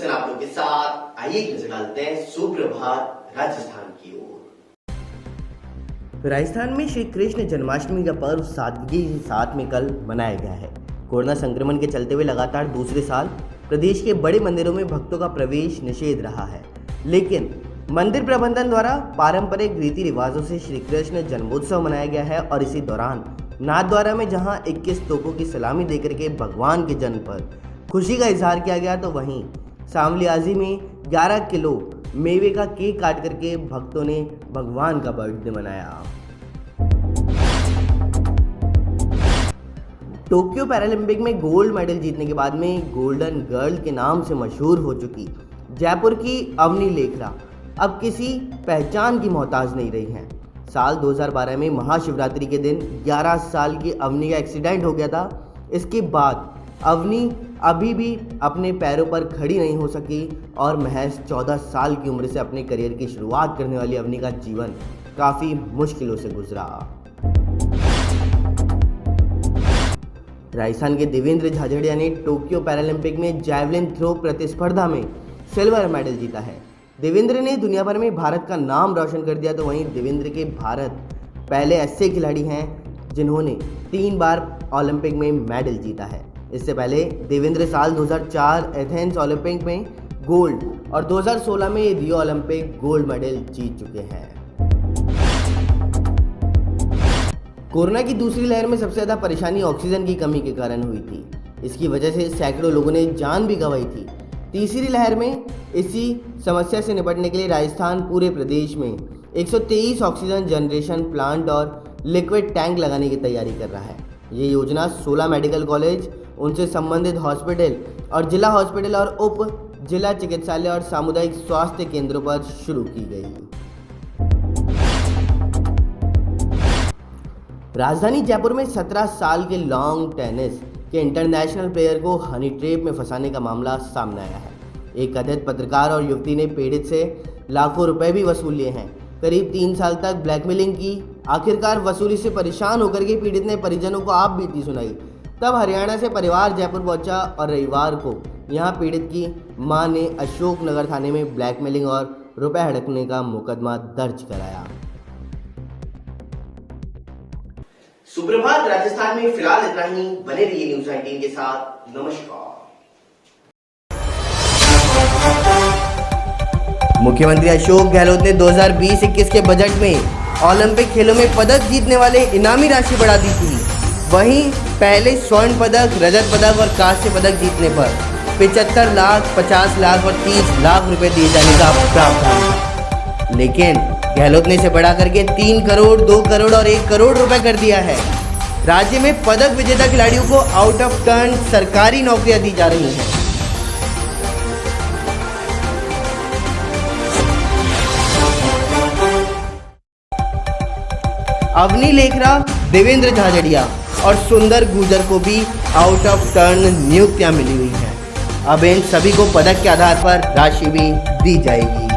सक्सेना आप लोग के साथ। आइए एक नजर डालते हैं सुप्रभात राजस्थान की ओर। राजस्थान में श्री कृष्ण जन्माष्टमी का पर्व सादगी के साथ में कल मनाया गया है। कोरोना संक्रमण के चलते हुए लगातार दूसरे साल प्रदेश के बड़े मंदिरों में भक्तों का प्रवेश निषेध रहा है, लेकिन मंदिर प्रबंधन द्वारा पारंपरिक रीति रिवाजों से श्री कृष्ण जन्मोत्सव मनाया गया है। और इसी दौरान नाथद्वारा में जहां 21 तोपों की सलामी देकर के भगवान के जन्म पर खुशी का इजहार किया गया, तो वहीं सांवलियाजी में 11 किलो मेवे का केक काट करके भक्तों ने भगवान का बर्थडे मनाया। टोक्यो पैरालंपिक में गोल्ड मेडल जीतने के बाद में गोल्डन गर्ल के नाम से मशहूर हो चुकी जयपुर की अवनी लेखरा अब किसी पहचान की मोहताज नहीं रही हैं। साल 2012 में महाशिवरात्रि के दिन 11 साल की अवनी का एक्सीडेंट हो गया था। इसके बाद अवनी अभी भी अपने पैरों पर खड़ी नहीं हो सकी और महज 14 साल की उम्र से अपने करियर की शुरुआत करने वाली अवनी का जीवन काफ़ी मुश्किलों से गुजरा। राजस्थान के देवेंद्र झाझड़िया ने टोक्यो पैरालंपिक में जैवलिन थ्रो प्रतिस्पर्धा में सिल्वर मेडल जीता है। देवेंद्र ने दुनिया भर में भारत का नाम रोशन कर दिया, तो वहीं देवेंद्र के भारत पहले ऐसे खिलाड़ी हैं जिन्होंने 3 बार ओलंपिक में मेडल जीता है। इससे पहले देवेंद्र साल 2004 एथेंस ओलंपिक में गोल्ड और 2016 में रियो ओलंपिक गोल्ड मेडल जीत चुके हैं। कोरोना की दूसरी लहर में सबसे ज़्यादा परेशानी ऑक्सीजन की कमी के कारण हुई थी। इसकी वजह से सैकड़ों लोगों ने जान भी गंवाई थी। तीसरी लहर में इसी समस्या से निपटने के लिए राजस्थान पूरे प्रदेश में 123 ऑक्सीजन जनरेशन प्लांट और लिक्विड टैंक लगाने की तैयारी कर रहा है। ये योजना 16 मेडिकल कॉलेज, उनसे संबंधित हॉस्पिटल और जिला हॉस्पिटल और उप जिला चिकित्सालय और सामुदायिक स्वास्थ्य केंद्रों पर शुरू की गई। राजधानी जयपुर में 17 साल के लॉन्ग टेनिस के इंटरनेशनल प्लेयर को हनी ट्रैप में फंसाने का मामला सामने आया है। एक कथित पत्रकार और युवती ने पीड़ित से लाखों रुपए भी वसूल लिए हैं। करीब 3 साल तक ब्लैकमेलिंग की। आखिरकार वसूली से परेशान होकर के पीड़ित ने परिजनों को आप बीती सुनाई। तब हरियाणा से परिवार जयपुर पहुंचा और रविवार को यहां पीड़ित की मां ने अशोक नगर थाने में ब्लैकमेलिंग और रुपए हड़पने का मुकदमा दर्ज कराया। सुप्रभात राजस्थान में फिलहाल इतना ही। बने रहिए न्यूज़ 19 के साथ। नमस्कार। मुख्यमंत्री अशोक गहलोत ने 2020-21 के बजट में ओलंपिक खेलों में पदक जीतने वाले इनामी राशि बढ़ा दी थी। वहीं पहले स्वर्ण पदक, रजत पदक और कांस्य पदक जीतने पर 75 लाख, 50 लाख और 30 लाख रुपए दिए जाने का प्रावधान था, लेकिन गहलोत ने इसे बढ़ा करके 3 करोड़, 2 करोड़ और 1 करोड़ रुपए कर दिया है। राज्य में पदक विजेता खिलाड़ियों को आउट ऑफ टर्न सरकारी नौकरियां दी जा रही हैं। अवनी लेखरा, देवेंद्र झाझड़िया और सुंदर गुर्जर को भी आउट ऑफ टर्न नियुक्तियां मिली हुई हैं। अब इन सभी को पदक के आधार पर राशि भी दी जाएगी।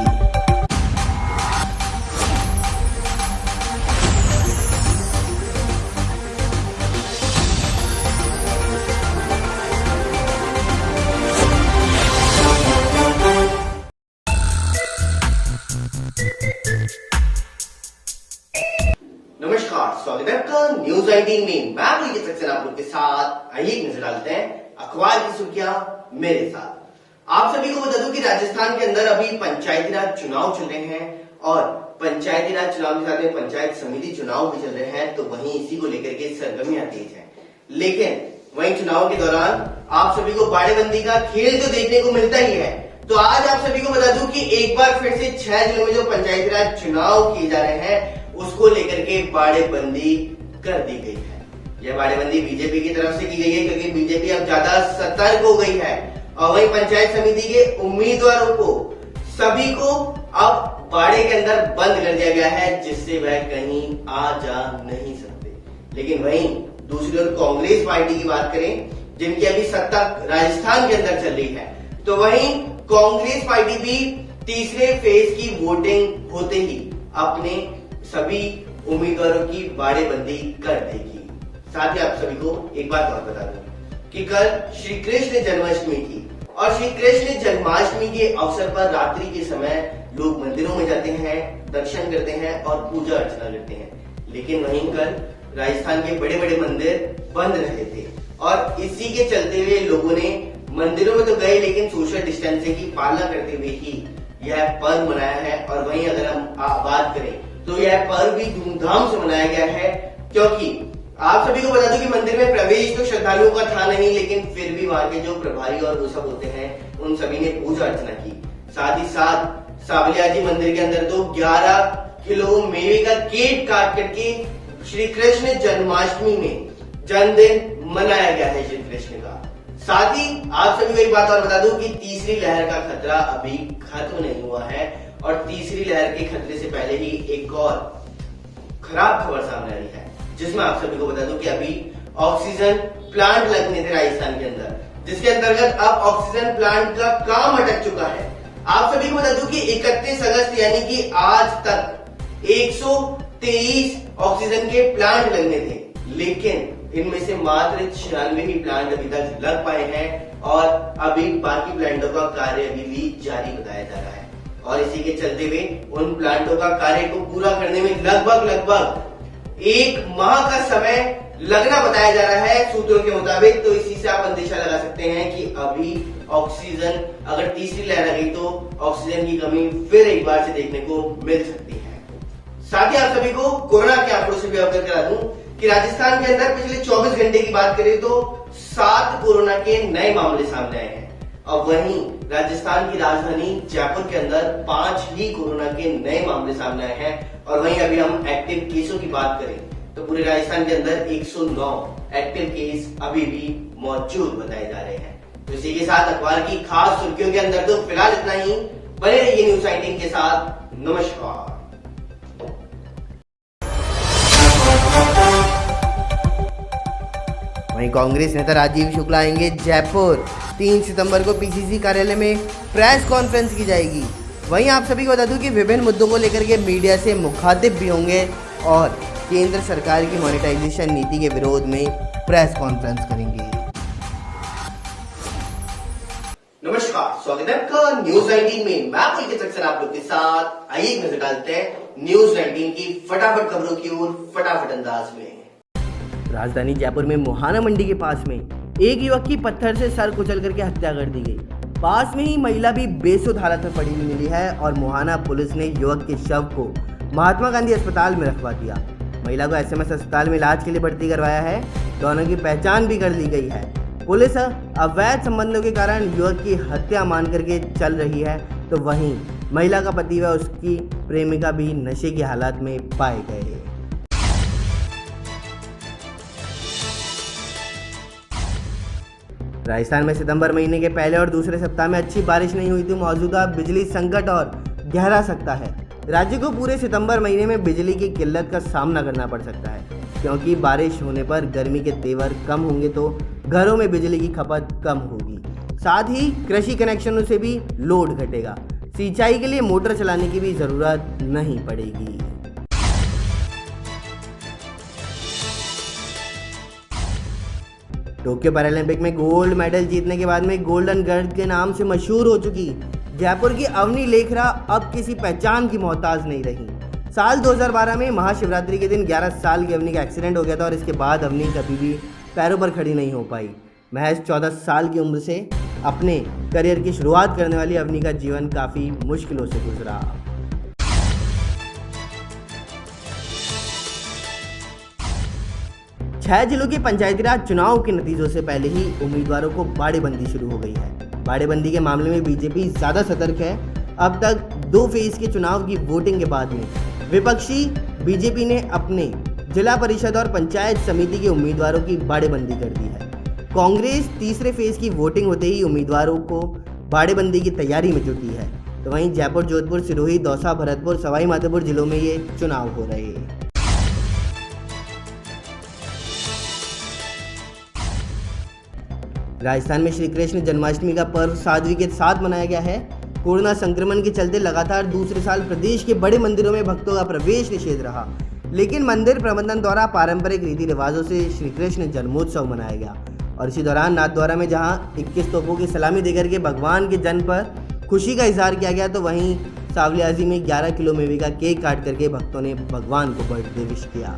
नमस्कार, स्वागत है आपका न्यूज़ 19 में। मैं आपकी सक्सेना आप लोग के साथ। आइए एक नजर डालते हैं अखबार की सुर्खियां मेरे साथ। आप सभी को बता दूं कि राजस्थान के अंदर अभी पंचायती राज चुनाव चल रहे हैं और पंचायती राज चुनाव के साथ में पंचायत समिति चुनाव भी चल रहे हैं, तो वहीं इसी को लेकर के सरगर्मियां तेज हैं। लेकिन वहीं चुनाव के दौरान आप सभी को बाड़ेबंदी का खेल तो देखने को मिलता ही है। तो आज आप सभी को बता दूं कि एक बार फिर से 6 जिलों में जो पंचायती राज चुनाव किए जा रहे हैं उसको लेकर के बाड़ेबंदी कर दी गई है। यह बाड़ेबंदी बीजेपी की तरफ से की गई है, क्योंकि बीजेपी अब ज्यादा सतर्क हो गई है और वहीं पंचायत समिति के उम्मीदवारों को सभी को अब बाड़े के अंदर बंद कर दिया गया है, जिससे वह कहीं आ जा नहीं सकते। लेकिन वहीं दूसरी ओर कांग्रेस पार्टी की बात करें, जिनकी अभी सत्ता राजस्थान के अंदर चल रही है, तो वहीं कांग्रेस पार्टी भी तीसरे फेज की वोटिंग होते ही अपने सभी उम्मीदवारों की बाड़ेबंदी कर देगी। साथ ही आप सभी को एक बात और बता दूं कि कल श्री कृष्ण जन्माष्टमी थी और श्री कृष्ण जन्माष्टमी के अवसर पर रात्रि के समय लोग मंदिरों में जाते हैं, दर्शन करते हैं और पूजा अर्चना करते हैं। लेकिन वहीं कल राजस्थान के बड़े बड़े मंदिर बंद रहे थे और इसी के चलते हुए लोगों ने मंदिरों में तो गए लेकिन सोशल डिस्टेंसिंग की पालना करते हुए ही यह पर्व मनाया है। और वहीं अगर हम बात करें तो यह पर्व भी धूमधाम से मनाया गया है, क्योंकि आप सभी को बता दूं कि मंदिर में प्रवेश तो श्रद्धालुओं का था नहीं, लेकिन फिर भी वहां के जो प्रभारी और वो सब होते हैं उन सभी ने पूजा अर्चना की। साथ ही साथ सावलियाजी मंदिर के अंदर तो 11 किलो मेवे का केक काट करके श्री कृष्ण जन्माष्टमी में जन्मदिन मनाया गया है श्री कृष्ण का। साथ ही आप सभी को एक बात और बता दूं कि तीसरी लहर का खतरा अभी खत्म नहीं हुआ है और तीसरी लहर के खतरे से पहले ही एक और खराब खबर सामने आई है, जिसमें आप सभी को बता दूं कि अभी ऑक्सीजन प्लांट लगने थे राजस्थान के अंदर, जिसके अंतर्गत अब ऑक्सीजन प्लांट का काम अटक चुका है। आप सभी को बता दूं कि 31 अगस्त यानी कि आज तक 123 ऑक्सीजन के प्लांट लगने थे, लेकिन इनमें से मात्र 96 ही प्लांट अभी तक लग पाए हैं और अभी बाकी प्लांटों का कार्य अभी भी जारी बताया जा रहा है। और इसी के चलते हुए उन प्लांटों का कार्य को पूरा करने में लगभग 1 माह का समय लगना बताया जा रहा है सूत्रों के मुताबिक। तो इसी से आप अंदेशा लगा सकते हैं कि अभी ऑक्सीजन, अगर तीसरी लहर आ गई तो ऑक्सीजन की कमी फिर एक बार से देखने को मिल सकती है। साथ ही आप सभी को कोरोना के आंकड़ों से भी अवगत करा दूं कि राजस्थान के अंदर पिछले 24 घंटे की बात करें तो 7 कोरोना के नए मामले सामने आए हैं। और वहीं राजस्थान की राजधानी जयपुर के अंदर 5 ही कोरोना के नए मामले सामने आए हैं। और वहीं अभी हम एक्टिव केसों की बात करें तो पूरे राजस्थान के अंदर 109 एक्टिव केस अभी भी मौजूद बताए जा रहे हैं। तो इसी के साथ अखबार की खास सुर्खियों के अंदर तो फिलहाल इतना ही। बने रहिए न्यूज 19 के साथ। नमस्कार। वहीं कांग्रेस नेता राजीव शुक्ला आएंगे जयपुर। 3 सितंबर को पीसीसी कार्यालय में प्रेस कॉन्फ्रेंस की जाएगी। वहीं आप सभी को बता दूं कि विभिन्न मुद्दों को लेकर के मीडिया से मुखातिब भी होंगे और केंद्र सरकार की मॉनेटाइजेशन नीति के विरोध में प्रेस कॉन्फ्रेंस करेंगे। नमस्कार, स्वागत है आपका न्यूज 19 में। मैं पुलकित सक्सेना आप लोग के साथ। आइए नजर डालते हैं न्यूज 19 की फटाफट खबरों की ओर फटाफट अंदाज में। राजधानी जयपुर में मुहाना मंडी के पास में एक युवक की पत्थर से सर कुचल करके हत्या कर दी गई। पास में ही महिला भी बेसुध हालत में पड़ी हुई मिली है और मुहाना पुलिस ने युवक के शव को महात्मा गांधी अस्पताल में रखवा दिया। महिला को एसएमएस अस्पताल में इलाज के लिए भर्ती करवाया है। दोनों की पहचान भी कर ली गई है। पुलिस अवैध संबंधों के कारण युवक की हत्या मान करके चल रही है, तो वहीं महिला का पति व उसकी प्रेमिका भी नशे की हालत में पाए गए। राजस्थान में सितंबर महीने के पहले और दूसरे सप्ताह में अच्छी बारिश नहीं हुई तो मौजूदा बिजली संकट और गहरा सकता है। राज्य को पूरे सितंबर महीने में बिजली की किल्लत का सामना करना पड़ सकता है, क्योंकि बारिश होने पर गर्मी के तेवर कम होंगे तो घरों में बिजली की खपत कम होगी। साथ ही कृषि कनेक्शनों से भी लोड घटेगा। सिंचाई के लिए मोटर चलाने की भी जरूरत नहीं पड़ेगी। टोक्यो पैरालंपिक में गोल्ड मेडल जीतने के बाद में गोल्डन गर्ल के नाम से मशहूर हो चुकी जयपुर की अवनी लेखरा अब किसी पहचान की मोहताज नहीं रही। साल 2012 में महाशिवरात्रि के दिन 11 साल की अवनी का एक्सीडेंट हो गया था और इसके बाद अवनी कभी भी पैरों पर खड़ी नहीं हो पाई। महज 14 साल की उम्र से अपने करियर की शुरुआत करने वाली अवनी का जीवन काफ़ी मुश्किलों से गुजरा। छह जिलों के पंचायती राज चुनाव के नतीजों से पहले ही उम्मीदवारों को बाड़ेबंदी शुरू हो गई है। बाड़ेबंदी के मामले में बीजेपी ज्यादा सतर्क है। अब तक 2 फेज के चुनाव की वोटिंग के बाद में विपक्षी बीजेपी ने अपने जिला परिषद और पंचायत समिति के उम्मीदवारों की बाड़ेबंदी कर दी है। कांग्रेस तीसरे फेज की वोटिंग होते ही उम्मीदवारों को बाड़ेबंदी की तैयारी में जुटी है। तो वहीं जयपुर, जोधपुर, सिरोही, दौसा, भरतपुर, सवाई माधोपुर जिलों में ये चुनाव हो रहे हैं। राजस्थान में श्री कृष्ण जन्माष्टमी का पर्व सादगी के साथ मनाया गया है। कोरोना संक्रमण के चलते लगातार दूसरे साल प्रदेश के बड़े मंदिरों में भक्तों का प्रवेश निषेध रहा, लेकिन मंदिर प्रबंधन द्वारा पारंपरिक रीति रिवाजों से श्री कृष्ण जन्मोत्सव मनाया गया। और इसी दौरान नाथद्वारा में जहां 21 तोपों की सलामी देकर के भगवान के जन्म पर खुशी का इजहार किया गया, तो वहीं सावलियाजी में 11 किलो मेवे का केक काट करके भक्तों ने भगवान को बर्थडे विश किया।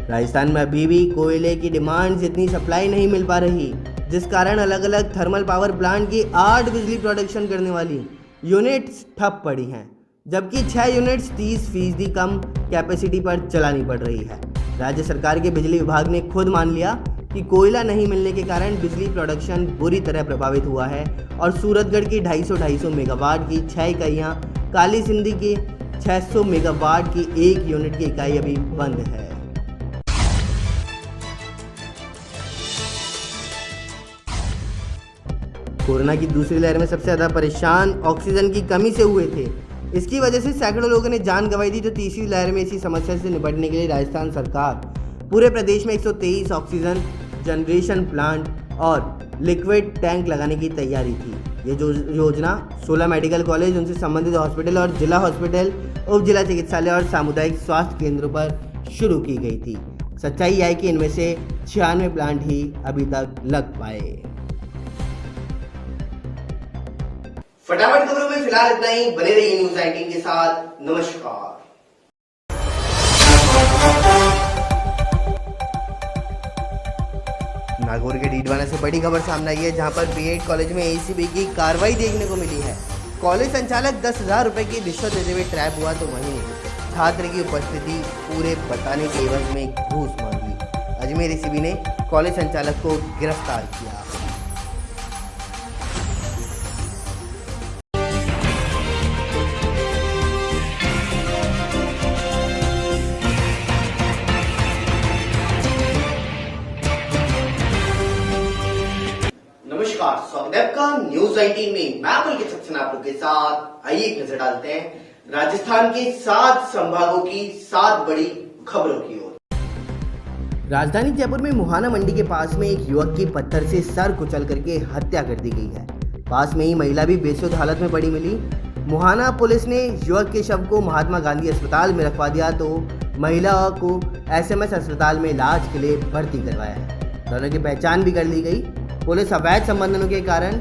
राजस्थान में अभी भी कोयले की डिमांड से इतनी सप्लाई नहीं मिल पा रही, जिस कारण अलग अलग थर्मल पावर प्लांट की 8 बिजली प्रोडक्शन करने वाली यूनिट्स ठप पड़ी हैं, जबकि 6 यूनिट्स 30% कम कैपेसिटी पर चलानी पड़ रही है। राज्य सरकार के बिजली विभाग ने खुद मान लिया कि कोयला नहीं मिलने के कारण बिजली प्रोडक्शन बुरी तरह प्रभावित हुआ है और सूरतगढ़ की 250 मेगावाट की 6 इकाइयाँ, काली सिंधी के 600 मेगावाट की 1 यूनिट की इकाई अभी बंद है। कोरोना की दूसरी लहर में सबसे ज़्यादा परेशान ऑक्सीजन की कमी से हुए थे। इसकी वजह से सैकड़ों लोगों ने जान गंवाई थी। तो तीसरी लहर में इसी समस्या से निपटने के लिए राजस्थान सरकार पूरे प्रदेश में 123 ऑक्सीजन जनरेशन प्लांट और लिक्विड टैंक लगाने की तैयारी थी। ये जो योजना 16 मेडिकल कॉलेज, उनसे संबंधित हॉस्पिटल और जिला हॉस्पिटल, उप जिला चिकित्सालय और सामुदायिक स्वास्थ्य केंद्रों पर शुरू की गई थी। सच्चाई यह है कि इनमें से 96 प्लांट ही अभी तक लग पाए। फटाफट खबरों में फिलहाल इतना ही। बने रहिए न्यूज़ 19 के साथ। नमस्कार। नागौर के डीडवाना से बड़ी खबर सामने आई है, जहां पर बीएड कॉलेज में एसीबी की कार्रवाई देखने को मिली है। कॉलेज संचालक 10,000 रुपए की रिश्वत देते हुए ट्रैप हुआ, तो वहीं छात्र की उपस्थिति पूरे बताने के एवज में घूस मांगी। अजमेर एसीबी ने कॉलेज संचालक को गिरफ्तार किया। नमस्कार, स्वागत है आपका न्यूज़ 19 में। मैं पुलकित सक्सेना आप लोग के साथ। आइए एक नजर डालते हैं राजस्थान के 7 संभागों की 7 बड़ी खबरों की ओर। राजधानी जयपुर में मुहाना मंडी के पास में एक युवक की पत्थर से सर कुचल करके हत्या कर दी गई है। पास में ही महिला भी बेसुध हालत में पड़ी मिली। मुहाना पुलिस ने युवक के शव को महात्मा गांधी अस्पताल में रखवा दिया, तो महिला को एसएमएस अस्पताल में इलाज के लिए भर्ती करवाया है। दोनों की पहचान भी कर ली गई। पुलिस अवैध संबंधों के कारण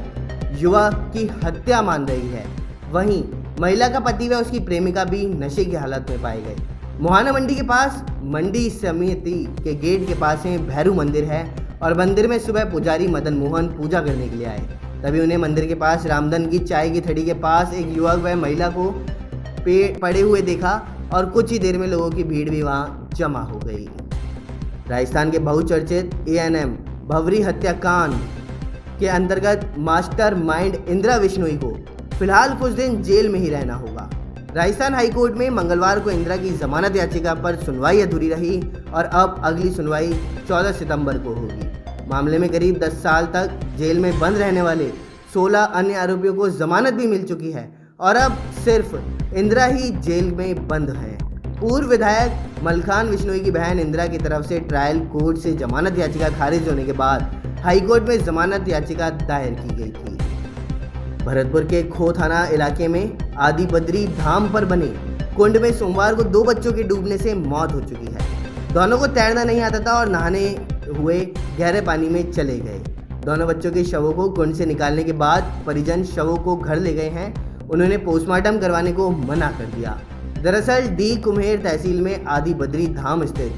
युवक की हत्या मान रही है। वहीं महिला का पति व उसकी प्रेमिका भी नशे की हालत में पाए गए। मुहाना मंडी के पास मंडी समिति के गेट के पास में भैरू मंदिर है और मंदिर में सुबह पुजारी मदन मोहन पूजा करने के लिए आए। तभी उन्हें मंदिर के पास रामधन की चाय की थड़ी के पास एक युवक व महिला को पड़े हुए देखा और कुछ ही देर में लोगों की भीड़ भी वहां जमा हो गई। राजस्थान के बहुचर्चित एएनएम भवरी हत्याकांड के अंतर्गत मास्टर माइंड इंदिरा विश्नोई को फिलहाल कुछ दिन जेल में ही रहना होगा। राजस्थान हाईकोर्ट में मंगलवार को इंदिरा की जमानत याचिका पर सुनवाई अधूरी रही और अब अगली सुनवाई 14 सितंबर को होगी। मामले में करीब 10 साल तक जेल में बंद रहने वाले 16 अन्य आरोपियों को जमानत भी मिल चुकी है और अब सिर्फ इंदिरा ही जेल में बंद है। पूर्व विधायक मलखान विश्नोई की बहन इंदिरा की तरफ से ट्रायल कोर्ट से जमानत याचिका खारिज होने के बाद हाईकोर्ट में जमानत याचिका दायर की गई थी। भरतपुर के खो थाना इलाके में आदि बद्री धाम पर बने कुंड में सोमवार को 2 बच्चों के डूबने से मौत हो चुकी है। दोनों को तैरना नहीं आता था और नहाने हुए गहरे पानी में चले गए। दोनों बच्चों के शवों को कुंड से निकालने के बाद परिजन शवों को घर ले गए हैं। उन्होंने पोस्टमार्टम करवाने को मना कर दिया। दरअसल डी कुम्हेर तहसील में आदि बद्री धाम स्थित,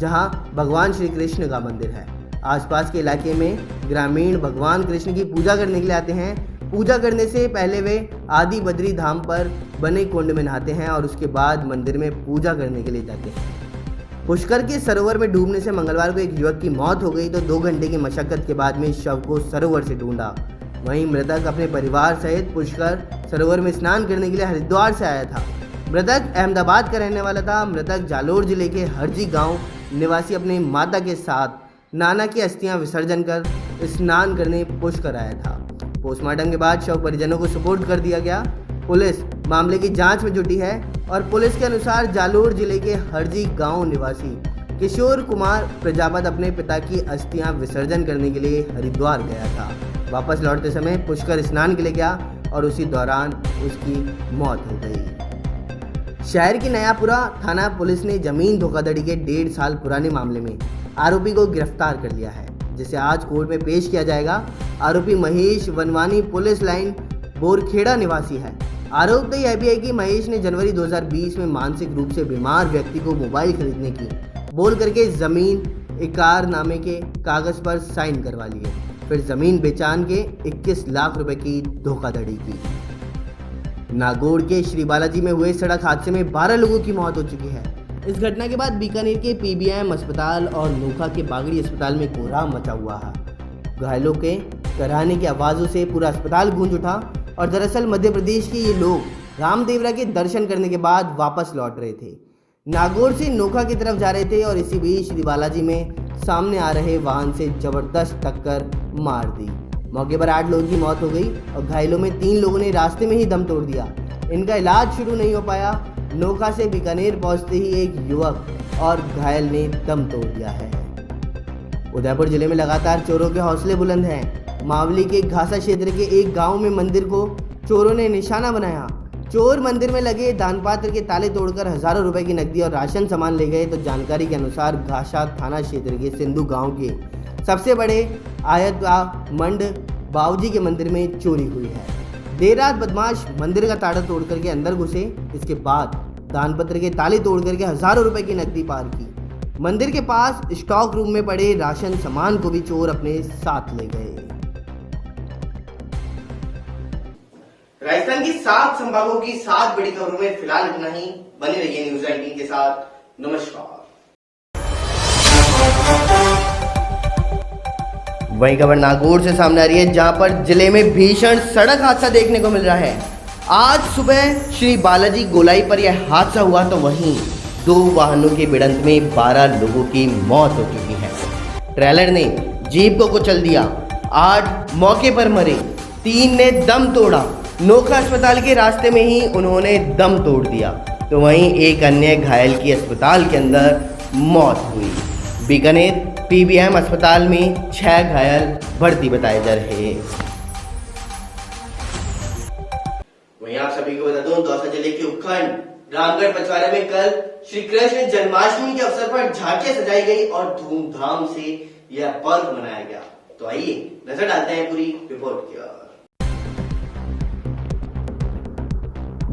जहां भगवान श्री कृष्ण का मंदिर है। आसपास के इलाके में ग्रामीण भगवान कृष्ण की पूजा करने के लिए आते हैं। पूजा करने से पहले वे आदि बद्री धाम पर बने कुंड में नहाते हैं और उसके बाद मंदिर में पूजा करने के लिए जाते हैं। पुष्कर के सरोवर में डूबने से मंगलवार को एक युवक की मौत हो गई, तो 2 घंटे की मशक्कत के बाद में शव को सरोवर से ढूंढा। वहीं मृतक अपने परिवार सहित पुष्कर सरोवर में स्नान करने के लिए हरिद्वार से आया था। मृतक अहमदाबाद का रहने वाला था। मृतक जालोर जिले के हरजी गांव निवासी अपनी माता के साथ नाना की अस्थियां विसर्जन कर स्नान करने पुष्कर आया था। पोस्टमार्टम के बाद शव परिजनों को सुपुर्द कर दिया गया। पुलिस मामले की जांच में जुटी है और पुलिस के अनुसार जालोर जिले के हरजी गांव निवासी किशोर कुमार प्रजापत अपने पिता की अस्थियां विसर्जन करने के लिए हरिद्वार गया था। वापस लौटते समय पुष्कर स्नान के लिए गया और उसी दौरान उसकी मौत हो गई। शहर की नयापुरा थाना पुलिस ने जमीन धोखाधड़ी के 1.5 साल पुराने मामले में आरोपी को गिरफ्तार कर लिया है, जिसे आज कोर्ट में पेश किया जाएगा। आरोपी महेश वनवानी पुलिस लाइन बोरखेड़ा निवासी है। आरोप तो यह भी है कि महेश ने जनवरी 2020 में मानसिक रूप से बीमार व्यक्ति को मोबाइल खरीदने की बोल करके जमीन इकारनामे के कागज पर साइन करवा लिए, फिर जमीन बेचान के 21 लाख रुपए की धोखाधड़ी की। नागौर के श्री बालाजी में हुए सड़क हादसे में 12 लोगों की मौत हो चुकी है। इस घटना के बाद बीकानेर के पीबीएम अस्पताल और नोखा के बागड़ी अस्पताल में कोहराम मचा हुआ है। घायलों के कराहने की आवाज़ों से पूरा अस्पताल गूंज उठा और दरअसल मध्य प्रदेश के ये लोग रामदेवरा के दर्शन करने के बाद वापस लौट रहे थे। नागौर से नोखा की तरफ जा रहे थे और इसी बीच श्री बालाजी में सामने आ रहे वाहन से जबरदस्त टक्कर मार दी। मौके पर 8 लोगों की मौत हो गई और घायलों में 3 लोगों ने रास्ते में ही दम तोड़ दिया। इनका इलाज शुरू नहीं हो पाया। नोखा से बीकानेर पहुंचते ही एक युवक और घायल ने दम तोड़ दिया है। उदयपुर जिले में लगातार चोरों के हौसले बुलंद हैं। मावली के घासा क्षेत्र के एक गांव में मंदिर को चोरों ने निशाना बनाया। चोर मंदिर में लगे दान पात्र के ताले तोड़कर हजारों रुपए की नकदी और राशन सामान ले गए। तो जानकारी के अनुसार घासा थाना क्षेत्र के सिंधु गांव के सबसे बड़े आयतगा मंड बाबूजी के मंदिर में चोरी हुई है। देर रात बदमाश मंदिर का ताला तोड़ करके अंदर घुसे। इसके बाद दानपत्र के ताले तोड़ करके हजारों रुपए की नकदी पार की। मंदिर के पास स्टॉक रूम में पड़े राशन सामान को भी चोर अपने साथ ले गए। राजस्थान की 7 संभागों की 7 बड़ी खबरों में फिलहाल इतना ही। बने रहिए न्यूज़ 18 के साथ। नमस्कार। वही खबर नागौर से सामने आ रही है, जहां पर जिले में भीषण सड़क हादसा देखने को मिल रहा है। आज सुबह श्री बालाजी गोलाई पर यह हादसा हुआ तो वहीं 2 वाहनों की भिड़ंत में 12 लोगों की मौत हो चुकी है। ट्रेलर ने जीप को कुचल दिया, 8 मौके पर मरे, 3 ने दम तोड़ा। नोखा अस्पताल के रास्ते में ही उन्होंने दम तोड़ दिया, तो वहीं एक अन्य घायल की अस्पताल के अंदर मौत हुई। बीकानेर पीबीएम अस्पताल में 6 घायल भर्ती बताए जा रहे हैं। वहीं आप सभी को बता दूं, दौसा जिले के उपखंड रामगढ़ पचवाड़ा में कल श्री कृष्ण जन्माष्टमी के अवसर पर झांकियां सजाई गई और धूमधाम से यह पर्व मनाया गया। तो आइए नजर डालते हैं पूरी रिपोर्ट की ओर।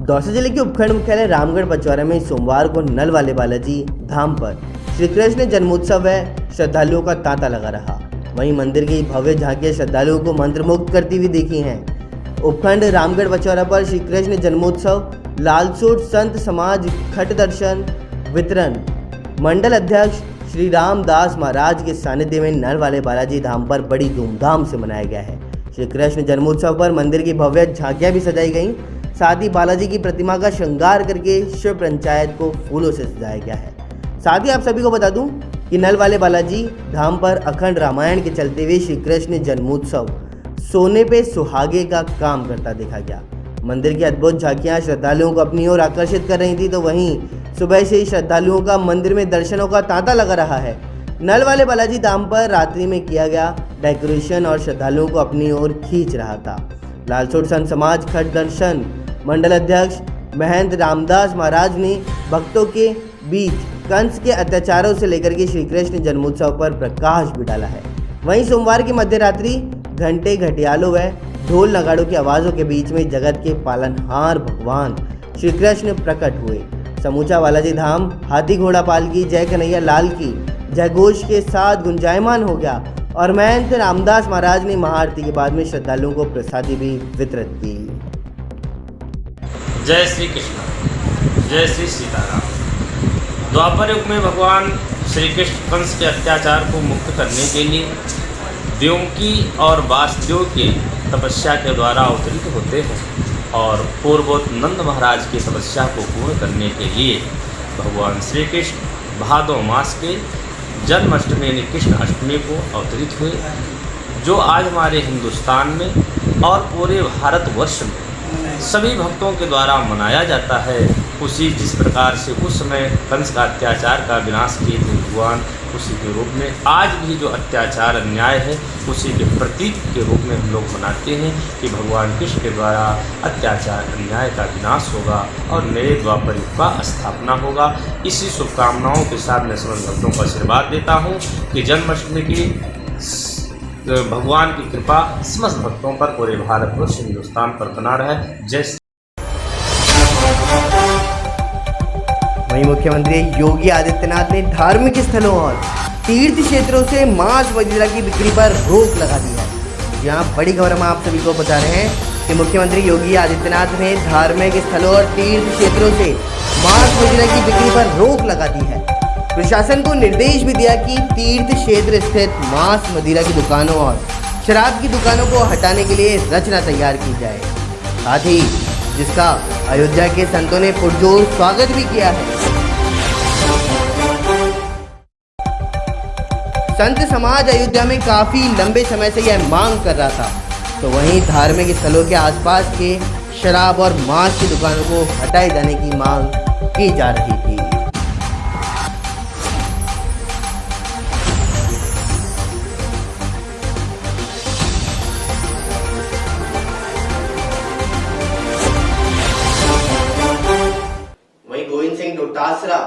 दौसा जिले के उपखंड मुख्यालय रामगढ़ पचवाड़ा में सोमवार को नल वाले बालाजी धाम पर श्री कृष्ण जन्मोत्सव व श्रद्धालुओं का तांता लगा रहा। वहीं मंदिर की भव्य झांकियां श्रद्धालुओं को मंत्रमुग्ध करती हुई देखी हैं। उपखंड रामगढ़ पचवाड़ा पर श्री कृष्ण जन्मोत्सव लालसोट संत समाज खट दर्शन वितरण मंडल अध्यक्ष श्री रामदास महाराज के सानिध्य में नल वाले बालाजी धाम पर बड़ी धूमधाम से मनाया गया है। श्री कृष्ण जन्मोत्सव पर मंदिर की भव्य झांकियां भी सजाई गईं। साथ ही बालाजी की प्रतिमा का श्रृंगार करके शिव पंचायत को फूलों से सजाया गया है। साथ ही आप सभी को बता दूं कि नल वाले बालाजी धाम पर अखंड रामायण के चलते हुए श्री कृष्ण जन्मोत्सव सोने पे सुहागे का काम करता देखा गया। मंदिर की अद्भुत झांकियां श्रद्धालुओं को अपनी ओर आकर्षित कर रही थी, तो वहीं सुबह से ही श्रद्धालुओं का मंदिर में दर्शनों का तांता लगा रहा है। नल वाले बालाजी धाम पर रात्रि में किया गया डेकोरेशन और श्रद्धालुओं को अपनी ओर खींच रहा था। लालसोट संत समाज खट दर्शन मंडल अध्यक्ष महंत रामदास महाराज ने भक्तों के बीच कंस के अत्याचारों से लेकर के श्री कृष्ण जन्मोत्सव पर प्रकाश भी डाला है। वहीं सोमवार की मध्य रात्रि घंटे घटियालों व ढोल नगाड़ों की आवाज़ों के बीच में जगत के पालनहार भगवान श्री कृष्ण प्रकट हुए। समूचा बालाजी धाम हाथी घोड़ा पाल की जय कन्हैया लाल की जयघोष के साथ गुंजायमान हो गया और महंत रामदास महाराज ने महाआरती के बाद में श्रद्धालुओं को प्रसादी भी वितरित की। जय श्री कृष्ण, जय श्री सीताराम। द्वापर युग में भगवान श्री कृष्ण कंस के अत्याचार को मुक्त करने के लिए द्योंकी और वासुदेव के तपस्या के द्वारा अवतरित होते हैं और पूर्वोत नंद महाराज की तपस्या को पूर्ण करने के लिए भगवान श्री कृष्ण भादो मास के जन्माष्टमी यानी कृष्ण अष्टमी को अवतरित हुए, जो आज हमारे हिंदुस्तान में और पूरे भारतवर्ष में सभी भक्तों के द्वारा मनाया जाता है। उसी जिस प्रकार से उस समय कंस का अत्याचार का विनाश किए थे भगवान, उसी के रूप में आज भी जो अत्याचार अन्याय है उसी के प्रतीक के रूप में हम लोग मनाते हैं कि भगवान कृष्ण के द्वारा अत्याचार अन्याय का विनाश होगा और नए द्वापर युग का स्थापना होगा। इसी शुभकामनाओं के साथ मैं समस्त भक्तों को आशीर्वाद देता हूँ कि जन्माष्टमी की भगवान की कृपा समस्त भक्तों पर, पूरे भारतवर्ष हिंदुस्तान पर बना रहे। जय। वहीं मुख्यमंत्री योगी आदित्यनाथ ने धार्मिक स्थलों और तीर्थ क्षेत्रों से मांस वगैरह की बिक्री पर रोक लगा दी है। यहाँ बड़ी खबर हम आप सभी को बता रहे हैं कि मुख्यमंत्री योगी आदित्यनाथ ने धार्मिक स्थलों और तीर्थ क्षेत्रों से मांस वगैरह की बिक्री पर रोक लगा दी है। प्रशासन को निर्देश भी दिया कि तीर्थ क्षेत्र स्थित मांस मदिरा की दुकानों और शराब की दुकानों को हटाने के लिए रचना तैयार की जाए, साथ ही जिसका अयोध्या के संतों ने पुरजोर स्वागत भी किया है। संत समाज अयोध्या में काफी लंबे समय से यह मांग कर रहा था, तो वहीं धार्मिक स्थलों के आसपास के शराब और मांस की दुकानों को हटाए जाने की मांग की जा रही थी। गोविंद सिंह डोटासरा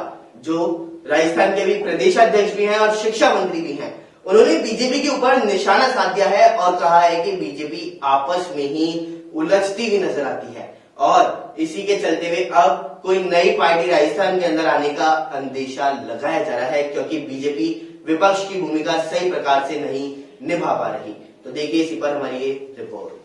जो राजस्थान के भी प्रदेशाध्यक्ष भी हैं और शिक्षा मंत्री भी हैं, उन्होंने बीजेपी के ऊपर निशाना साध दिया है और कहा है कि बीजेपी आपस में ही उलझती हुई नजर आती है और इसी के चलते हुए अब कोई नई पार्टी राजस्थान के अंदर आने का अंदेशा लगाया जा रहा है, क्योंकि बीजेपी विपक्ष की भूमिका सही प्रकार से नहीं निभा पा रही। तो देखिए इसी पर हमारी ये रिपोर्ट।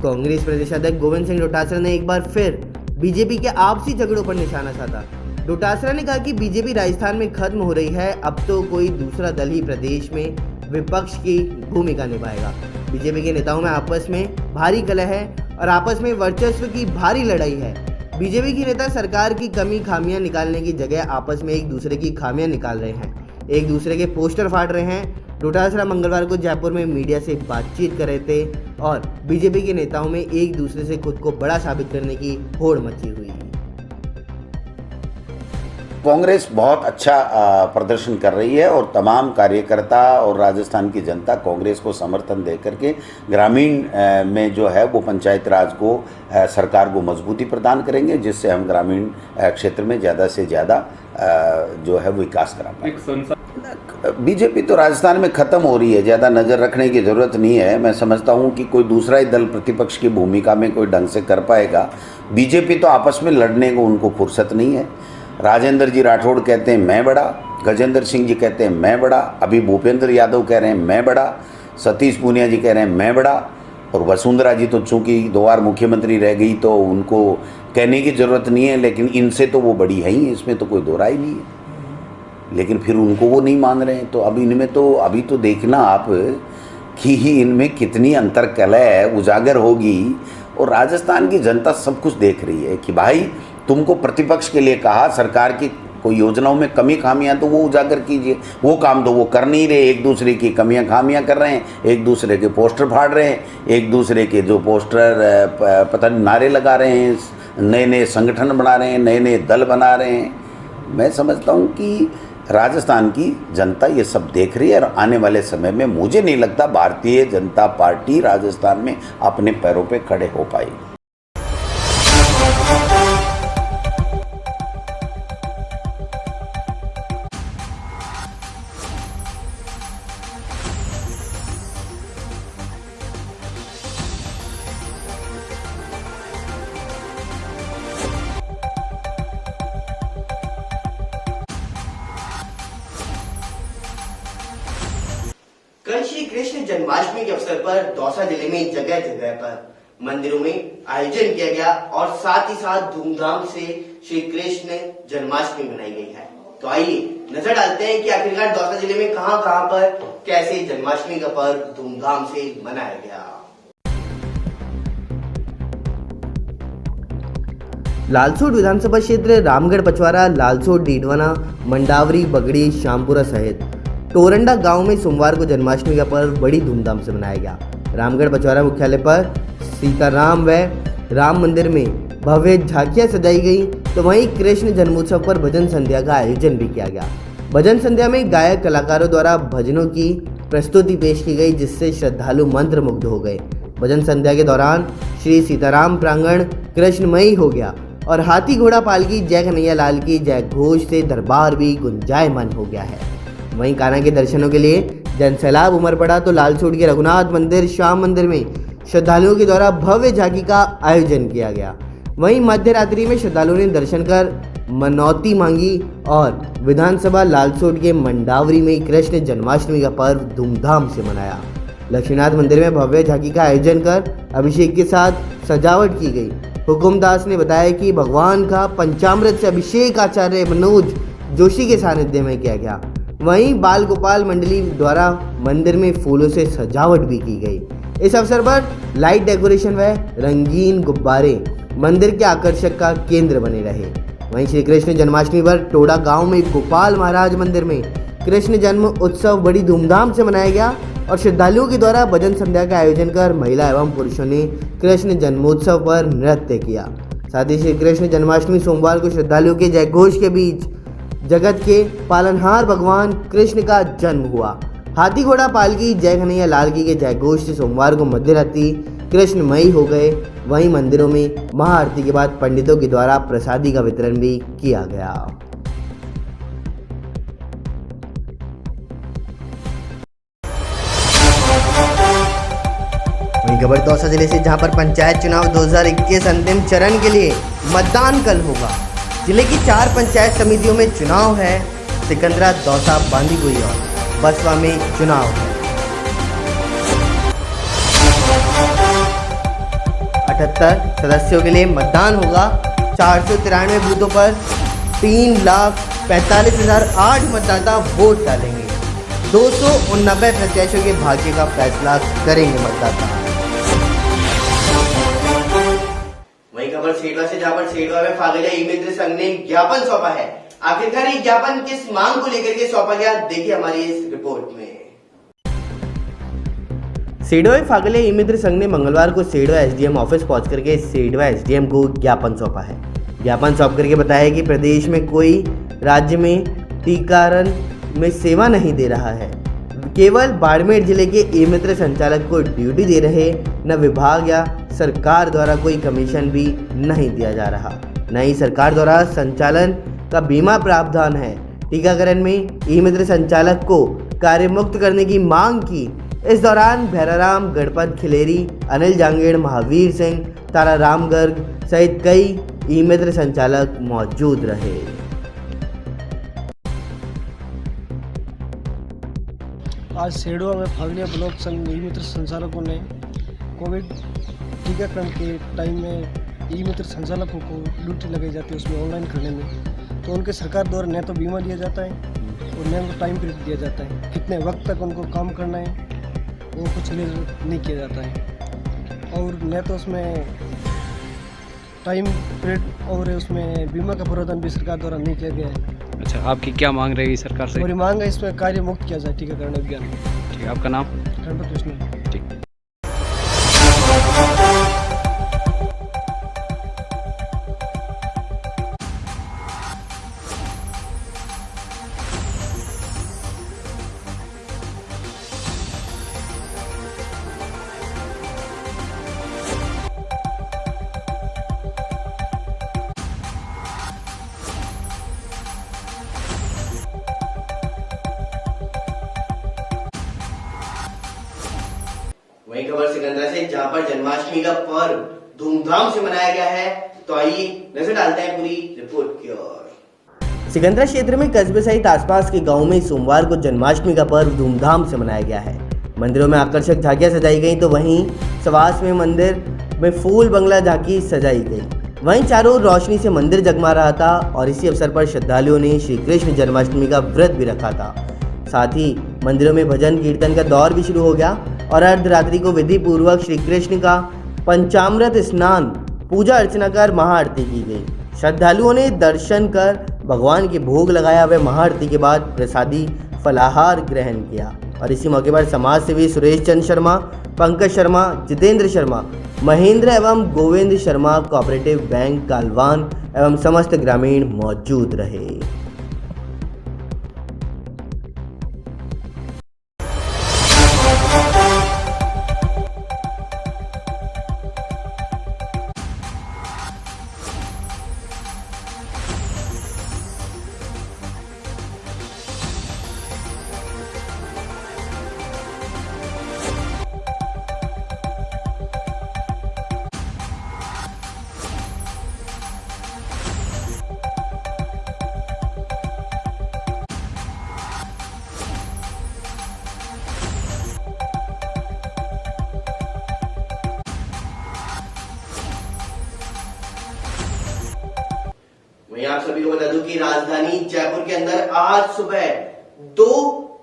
कांग्रेस प्रदेशाध्यक्ष गोविंद सिंह डोटासरा ने एक बार फिर बीजेपी के आपसी झगड़ों पर निशाना साधा। डोटासरा ने कहा कि बीजेपी राजस्थान में खत्म हो रही है, अब तो कोई दूसरा दल ही प्रदेश में विपक्ष की भूमिका निभाएगा। बीजेपी के नेताओं में आपस में भारी कलह है और आपस में वर्चस्व की भारी लड़ाई है। बीजेपी के नेता सरकार की कमी खामियां निकालने की जगह आपस में एक दूसरे की खामियां निकाल रहे हैं, एक दूसरे के पोस्टर फाड़ रहे हैं। डोटासरा मंगलवार को जयपुर में मीडिया से बातचीत कर रहे थे और बीजेपी के नेताओं में एक दूसरे से खुद को बड़ा साबित करने की होड़ मची हुई है। कांग्रेस बहुत अच्छा प्रदर्शन कर रही है और तमाम कार्यकर्ता और राजस्थान की जनता कांग्रेस को समर्थन दे करके ग्रामीण में जो है वो पंचायत राज को सरकार को मजबूती प्रदान करेंगे, जिससे हम ग्रामीण क्षेत्र में ज़्यादा से ज़्यादा जो है वो विकास करा पाएंगे। बीजेपी तो राजस्थान में ख़त्म हो रही है, ज़्यादा नज़र रखने की ज़रूरत नहीं है। मैं समझता हूँ कि कोई दूसरा ही दल प्रतिपक्ष की भूमिका में कोई ढंग से कर पाएगा। बीजेपी तो आपस में लड़ने को उनको फुर्सत नहीं है। राजेंद्र जी राठौड़ कहते हैं मैं बड़ा, गजेंद्र सिंह जी कहते हैं मैं बड़ा, अभी भूपेंद्र यादव कह रहे हैं मैं बड़ा, सतीश पूनिया जी कह रहे हैं मैं बड़ा, और वसुंधरा जी तो चूँकि 2 बार मुख्यमंत्री रह गई तो उनको कहने की ज़रूरत नहीं है, लेकिन इनसे तो वो बड़ी है ही, इसमें तो कोई दो राय नहीं है। लेकिन फिर उनको वो नहीं मान रहे हैं, तो अब इनमें तो अभी तो देखना आप कि ही इनमें कितनी अंतर कलह उजागर होगी। और राजस्थान की जनता सब कुछ देख रही है कि भाई तुमको प्रतिपक्ष के लिए कहा, सरकार की कोई योजनाओं में कमी खामियां तो वो उजागर कीजिए, वो काम तो वो कर नहीं रहे, एक दूसरे की कमियां खामियां कर रहे हैं, एक दूसरे के पोस्टर फाड़ रहे हैं, एक दूसरे के जो पोस्टर पता नहीं नारे लगा रहे हैं, नए नए संगठन बना रहे हैं, नए नए दल बना रहे हैं। मैं समझता हूँ कि राजस्थान की जनता ये सब देख रही है और आने वाले समय में मुझे नहीं लगता भारतीय जनता पार्टी राजस्थान में अपने पैरों पे खड़े हो पाएगी। कल श्री कृष्ण जन्माष्टमी के अवसर पर दौसा जिले में जगह जगह पर मंदिरों में आयोजन किया गया और साथ ही साथ धूमधाम से श्री कृष्ण जन्माष्टमी मनाई गई है। तो आइए नजर डालते हैं कि आखिरकार दौसा जिले में कहां कहां पर कैसे जन्माष्टमी का पर्व धूमधाम से मनाया गया। लालसोट विधानसभा क्षेत्र रामगढ़ पचवारा, लालसोट, डीडवाना, मंडावरी, बगड़ी, श्यामपुरा सहित टोरंडा गांव में सोमवार को जन्माष्टमी का पर्व बड़ी धूमधाम से मनाया गया। रामगढ़ पचवारा मुख्यालय पर सीताराम व राम मंदिर में भव्य झांकियां सजाई गई तो वहीं कृष्ण जन्मोत्सव पर भजन संध्या का आयोजन भी किया गया। भजन संध्या में गायक कलाकारों द्वारा भजनों की प्रस्तुति पेश की गई, जिससे श्रद्धालु मंत्रमुग्ध हो गए। भजन संध्या के दौरान श्री सीताराम प्रांगण कृष्णमयी हो गया और हाथी घोड़ा पालकी जय कन्हैया लाल की जय घोष से दरबार भी गुंजायमान हो गया है। वहीं कान्हा के दर्शनों के लिए जनसैलाब उमड़ पड़ा तो लालसोट के रघुनाथ मंदिर श्याम मंदिर में श्रद्धालुओं के द्वारा भव्य झांकी का आयोजन किया गया। वहीं मध्य रात्रि में श्रद्धालुओं ने दर्शन कर मनौती मांगी और विधानसभा लालसोट के मंडावरी में कृष्ण जन्माष्टमी का पर्व धूमधाम से मनाया। लक्ष्मीनाथ मंदिर में भव्य झांकी का आयोजन कर अभिषेक के साथ सजावट की गई। हुकुमदास ने बताया कि भगवान का पंचामृत से अभिषेक आचार्य मनोज जोशी के सानिध्य में किया गया। वहीं बाल गोपाल मंडली द्वारा मंदिर में फूलों से सजावट भी की गई। इस अवसर पर लाइट डेकोरेशन व रंगीन गुब्बारे मंदिर के आकर्षक का केंद्र बने रहे। वहीं श्री कृष्ण जन्माष्टमी पर टोडा गांव में गोपाल महाराज मंदिर में कृष्ण जन्म उत्सव बड़ी धूमधाम से मनाया गया और श्रद्धालुओं के द्वारा भजन संध्या का आयोजन कर महिला एवं पुरुषों ने कृष्ण जन्मोत्सव पर नृत्य किया। साथ ही श्री कृष्ण जन्माष्टमी सोमवार को श्रद्धालुओं के जयघोष के बीच जगत के पालनहार भगवान कृष्ण का जन्म हुआ। हाथी घोड़ा पालकी जय कन्हैया लाल की के जयघोष से सोमवार को मध्यरात्रि कृष्णमयी हो गए। वहीं मंदिरों में महाआरती के बाद पंडितों के द्वारा प्रसादी का वितरण भी किया गया। वहीं खबर दौसा जिले से, जहां पर पंचायत चुनाव 2021 अंतिम चरण के लिए मतदान कल होगा। जिले की 4 पंचायत समितियों में चुनाव है। सिकंदरा, दौसा, बांदीकुई और बसवा में चुनाव है। 78 सदस्यों के लिए मतदान होगा। 493 बूथों पर 3,45,008 मतदाता वोट डालेंगे। 289 प्रत्याशियों के भाग्य का फैसला करेंगे मतदाता। वही खबर सेडवा से, जहां पर सेडवा में फागलिया ई मित्र संघ ने ज्ञापन सौंपा है। आखिरकार ये ज्ञापन किस मांग को लेकर के सौंपा गया, देखिए हमारी इस रिपोर्ट में। सेडवा फागलिया ई मित्र संघ ने मंगलवार को सेडवा एसडीएम ऑफिस पहुंच करके सेडवा एसडीएम को ज्ञापन सौंपा है। ज्ञापन सौंप करके बताया कि प्रदेश में कोई राज्य में टीकाकरण में सेवा नहीं दे रहा है। केवल बाड़मेर जिले के ई मित्र संचालक को ड्यूटी दे रहे, न विभाग या सरकार द्वारा कोई कमीशन भी नहीं दिया जा रहा, न ही सरकार द्वारा संचालन का बीमा प्रावधान है। टीकाकरण में ई मित्र संचालक को कार्यमुक्त करने की मांग की। इस दौरान भैराराम, गणपत खिलेरी, अनिल जांगेड़, महावीर सिंह, ताराराम गर्ग सहित कई ई मित्र संचालक मौजूद रहे। आज सेडवा में फागलिया ब्लॉक संघ ई मित्र संचालकों ने कोविड टीकाकरण के टाइम में ई मित्र संचालकों को ड्यूटी लगाई जाती है उसमें ऑनलाइन करने में, तो उनके सरकार द्वारा न तो बीमा दिया जाता है और न तो टाइम पीरियड दिया जाता है। कितने वक्त तक उनको काम करना है वो कुछ नहीं किया जाता है और न तो उसमें टाइम पीरियड और उसमें बीमा का प्रावधान भी सरकार द्वारा नहीं किया गया है। अच्छा, आपकी क्या मांग रहेगी सरकार से? हमारी मांग है इसमें कार्य मुक्त किया जाए टीकाकरण अभियान। ठीक है, आपका नाम? गणपत कृष्ण। ठीक। वही खबर सिकंदरा से, जहां पर जन्माष्टमी का पर्व धूमधाम से मनाया गया है। तो आइए नजर डालते हैं पूरी रिपोर्ट की ओर। सिकंदरा क्षेत्र में कस्बे सहित आसपास के गांवों में सोमवार को जन्माष्टमी का पर्व धूमधाम से मनाया गया है। मंदिरों में आकर्षक झांकियां सजाई गई तो वहीं सवास में मंदिर में फूल बंगला झांकी सजाई गई। वहीं चारों ओर रोशनी से मंदिर जगमा रहा था और इसी अवसर पर श्रद्धालुओं ने श्री कृष्ण जन्माष्टमी का व्रत भी रखा था। साथ ही मंदिरों में भजन कीर्तन का दौर भी शुरू हो गया और अर्धरात्रि को विधि पूर्वक श्री कृष्ण का पंचामृत स्नान पूजा अर्चना कर महाआरती की गई। श्रद्धालुओं ने दर्शन कर भगवान के भोग लगाया व महाआरती के बाद प्रसादी फलाहार ग्रहण किया। और इसी मौके पर समाज सेवी सुरेश चंद्र शर्मा, पंकज शर्मा, जितेंद्र शर्मा, महेंद्र एवं गोविंद शर्मा कोऑपरेटिव बैंक कालवान एवं समस्त ग्रामीण मौजूद रहे। वहीं आप सभी को बता दूं कि राजधानी जयपुर के अंदर आज सुबह दो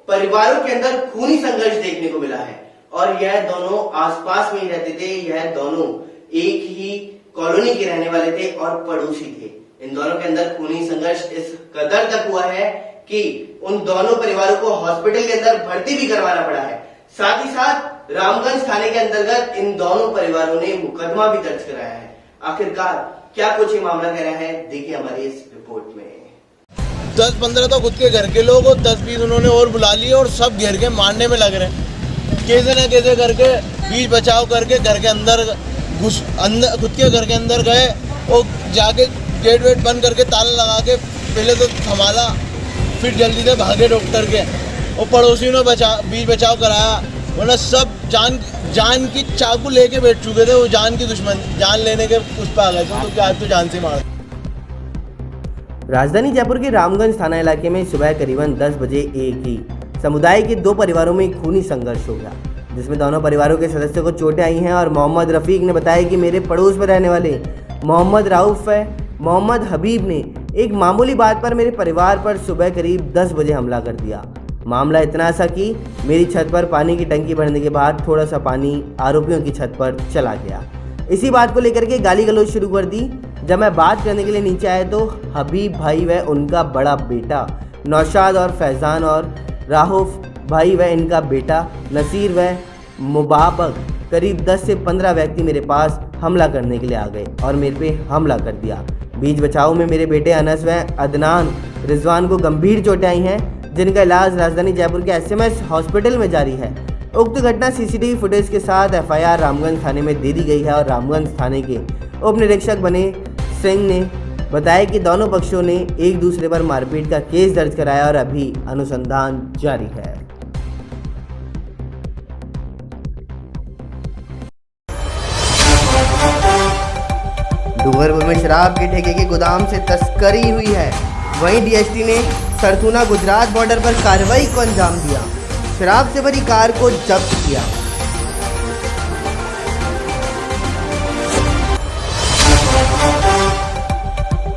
परिवारों के अंदर खूनी संघर्ष देखने को मिला है और यह दोनों आसपास में ही रहते थे। यह दोनों एक ही कॉलोनी के रहने वाले थे और पड़ोसी थे। इन दोनों के अंदर खूनी संघर्ष इस कदर तक हुआ है कि उन दोनों परिवारों को हॉस्पिटल के अंदर भर्ती भी करवाना पड़ा है। साथ ही साथ रामगंज थाने के अंतर्गत इन दोनों परिवारों ने मुकदमा भी दर्ज कराया है। आखिरकार क्या कुछ ये मामला कह रहा है, देखिए हमारी इस रिपोर्ट में। 10-15 तो खुद के घर के लोग और 10-20 उन्होंने और बुला लिए और सब घेर के मारने में लग रहे हैं। कैसे न कैसे करके बीच बचाव करके घर के अंदर खुद के घर के अंदर गए और जाके गेट वेट बंद करके ताला लगा के पहले तो संभाला, फिर जल्दी से भागे डॉक्टर के और पड़ोसियों ने बीच बचाव कराया। वरना सब जान की चाकू लेके बैठ चुके थे। वो जान की दुश्मन जान लेने के उस पर आ गए थे, तो क्या आज तो जान से मार। राजधानी जयपुर के रामगंज थाना इलाके में सुबह करीबन 10 बजे एक ही समुदाय के दो परिवारों में खूनी संघर्ष हो गया, जिसमें दोनों परिवारों के सदस्यों को चोटें आई हैं। और मोहम्मद रफीक ने बताया कि मेरे पड़ोस में रहने वाले मोहम्मद राउफ व मोहम्मद हबीब ने एक मामूली बात पर मेरे परिवार पर सुबह करीब 10 बजे हमला कर दिया। मामला इतना सा कि मेरी छत पर पानी की टंकी भरने के बाद थोड़ा सा पानी आरोपियों की छत पर चला गया। इसी बात को लेकर के गाली गलौज शुरू कर दी। जब मैं बात करने के लिए नीचे आया तो हबीब भाई व उनका बड़ा बेटा नौशाद और फैज़ान और राहुफ भाई व इनका बेटा नसीर व मुबाबक करीब 10 से 15 व्यक्ति मेरे पास हमला करने के लिए आ गए और मेरे पे हमला कर दिया। बीच बचाव में मेरे बेटे अनस व अदनान रिजवान को गंभीर चोटें आई हैं, जिनका इलाज राजधानी जयपुर के SMS हॉस्पिटल में जारी है। उक्त घटना CCTV फुटेज के साथ FIR रामगंज थाने में दे दी गई है। और रामगंज थाने के उप निरीक्षक बने सिंह ने बताया कि दोनों पक्षों ने एक दूसरे पर मारपीट का केस दर्ज कराया और अभी अनुसंधान जारी है। डूंगरपुर में शराब के ठेके के गोदाम से तस्करी हुई है। वहीं DST ने सरथुना गुजरात बॉर्डर पर कार्रवाई को अंजाम दिया। शराब से भरी कार को जब्त किया।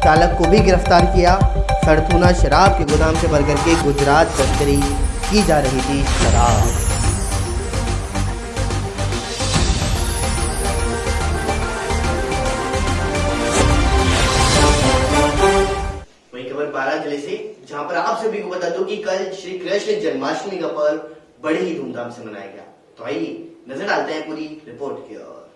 चालक को भी गिरफ्तार किया। सरथुना शराब के गोदाम से भर करके गुजरात तस्करी की जा रही थी शराब। बारां जिले से, जहां पर आप सभी को बता दूं कि कल श्री कृष्ण जन्माष्टमी का पर्व बड़े ही धूमधाम से मनाया गया। तो आइए नजर डालते हैं पूरी रिपोर्ट की ओर।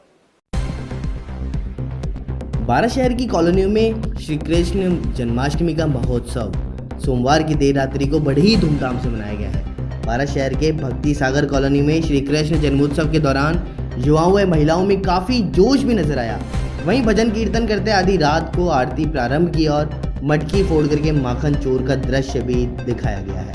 बारां शहर की कॉलोनियों में श्री कृष्ण जन्माष्टमी का महोत्सव सोमवार की देर रात्रि को बड़े ही धूमधाम से मनाया गया है। बारां शहर के भक्ति सागर कॉलोनी में श्री कृष्ण जन्मोत्सव के दौरान युवाओं व महिलाओं में काफी जोश भी नजर आया। वहीं भजन कीर्तन करते आधी रात को आरती प्रारंभ की और मटकी फोड़ करके माखन चोर का दृश्य भी दिखाया गया है।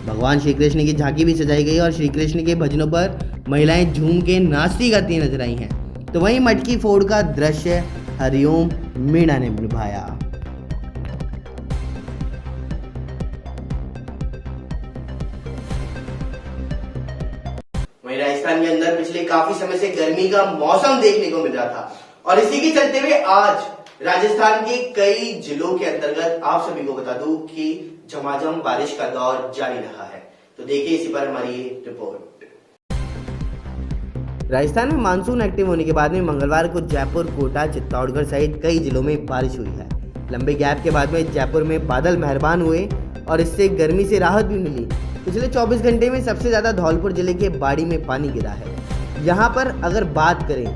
भगवान श्री कृष्ण की झांकी भी सजाई गई और श्री कृष्ण के भजनों पर महिलाएं झूम के नाचती गाती नजर आई हैं। तो वहीं मटकी फोड़ का दृश्य हरिओम मीणा ने निभाया। वहीं राजस्थान के अंदर पिछले काफी समय से गर्मी का मौसम देखने को मिल रहा था और इसी के चलते हुए आज राजस्थान के कई जिलों के अंतर्गत आप सभी को बता दूं कि झमाझम बारिश का दौर जारी रहा है। तो देखिए इसी पर हमारी रिपोर्ट। राजस्थान में मानसून एक्टिव होने के बाद में मंगलवार को जयपुर, कोटा, चित्तौड़गढ़ सहित कई जिलों में बारिश हुई है। लंबे गैप के बाद में जयपुर में बादल मेहरबान हुए और इससे गर्मी से राहत भी मिली। पिछले 24 घंटे में सबसे ज्यादा धौलपुर जिले के बाड़ी में पानी गिरा है। यहाँ पर अगर बात करें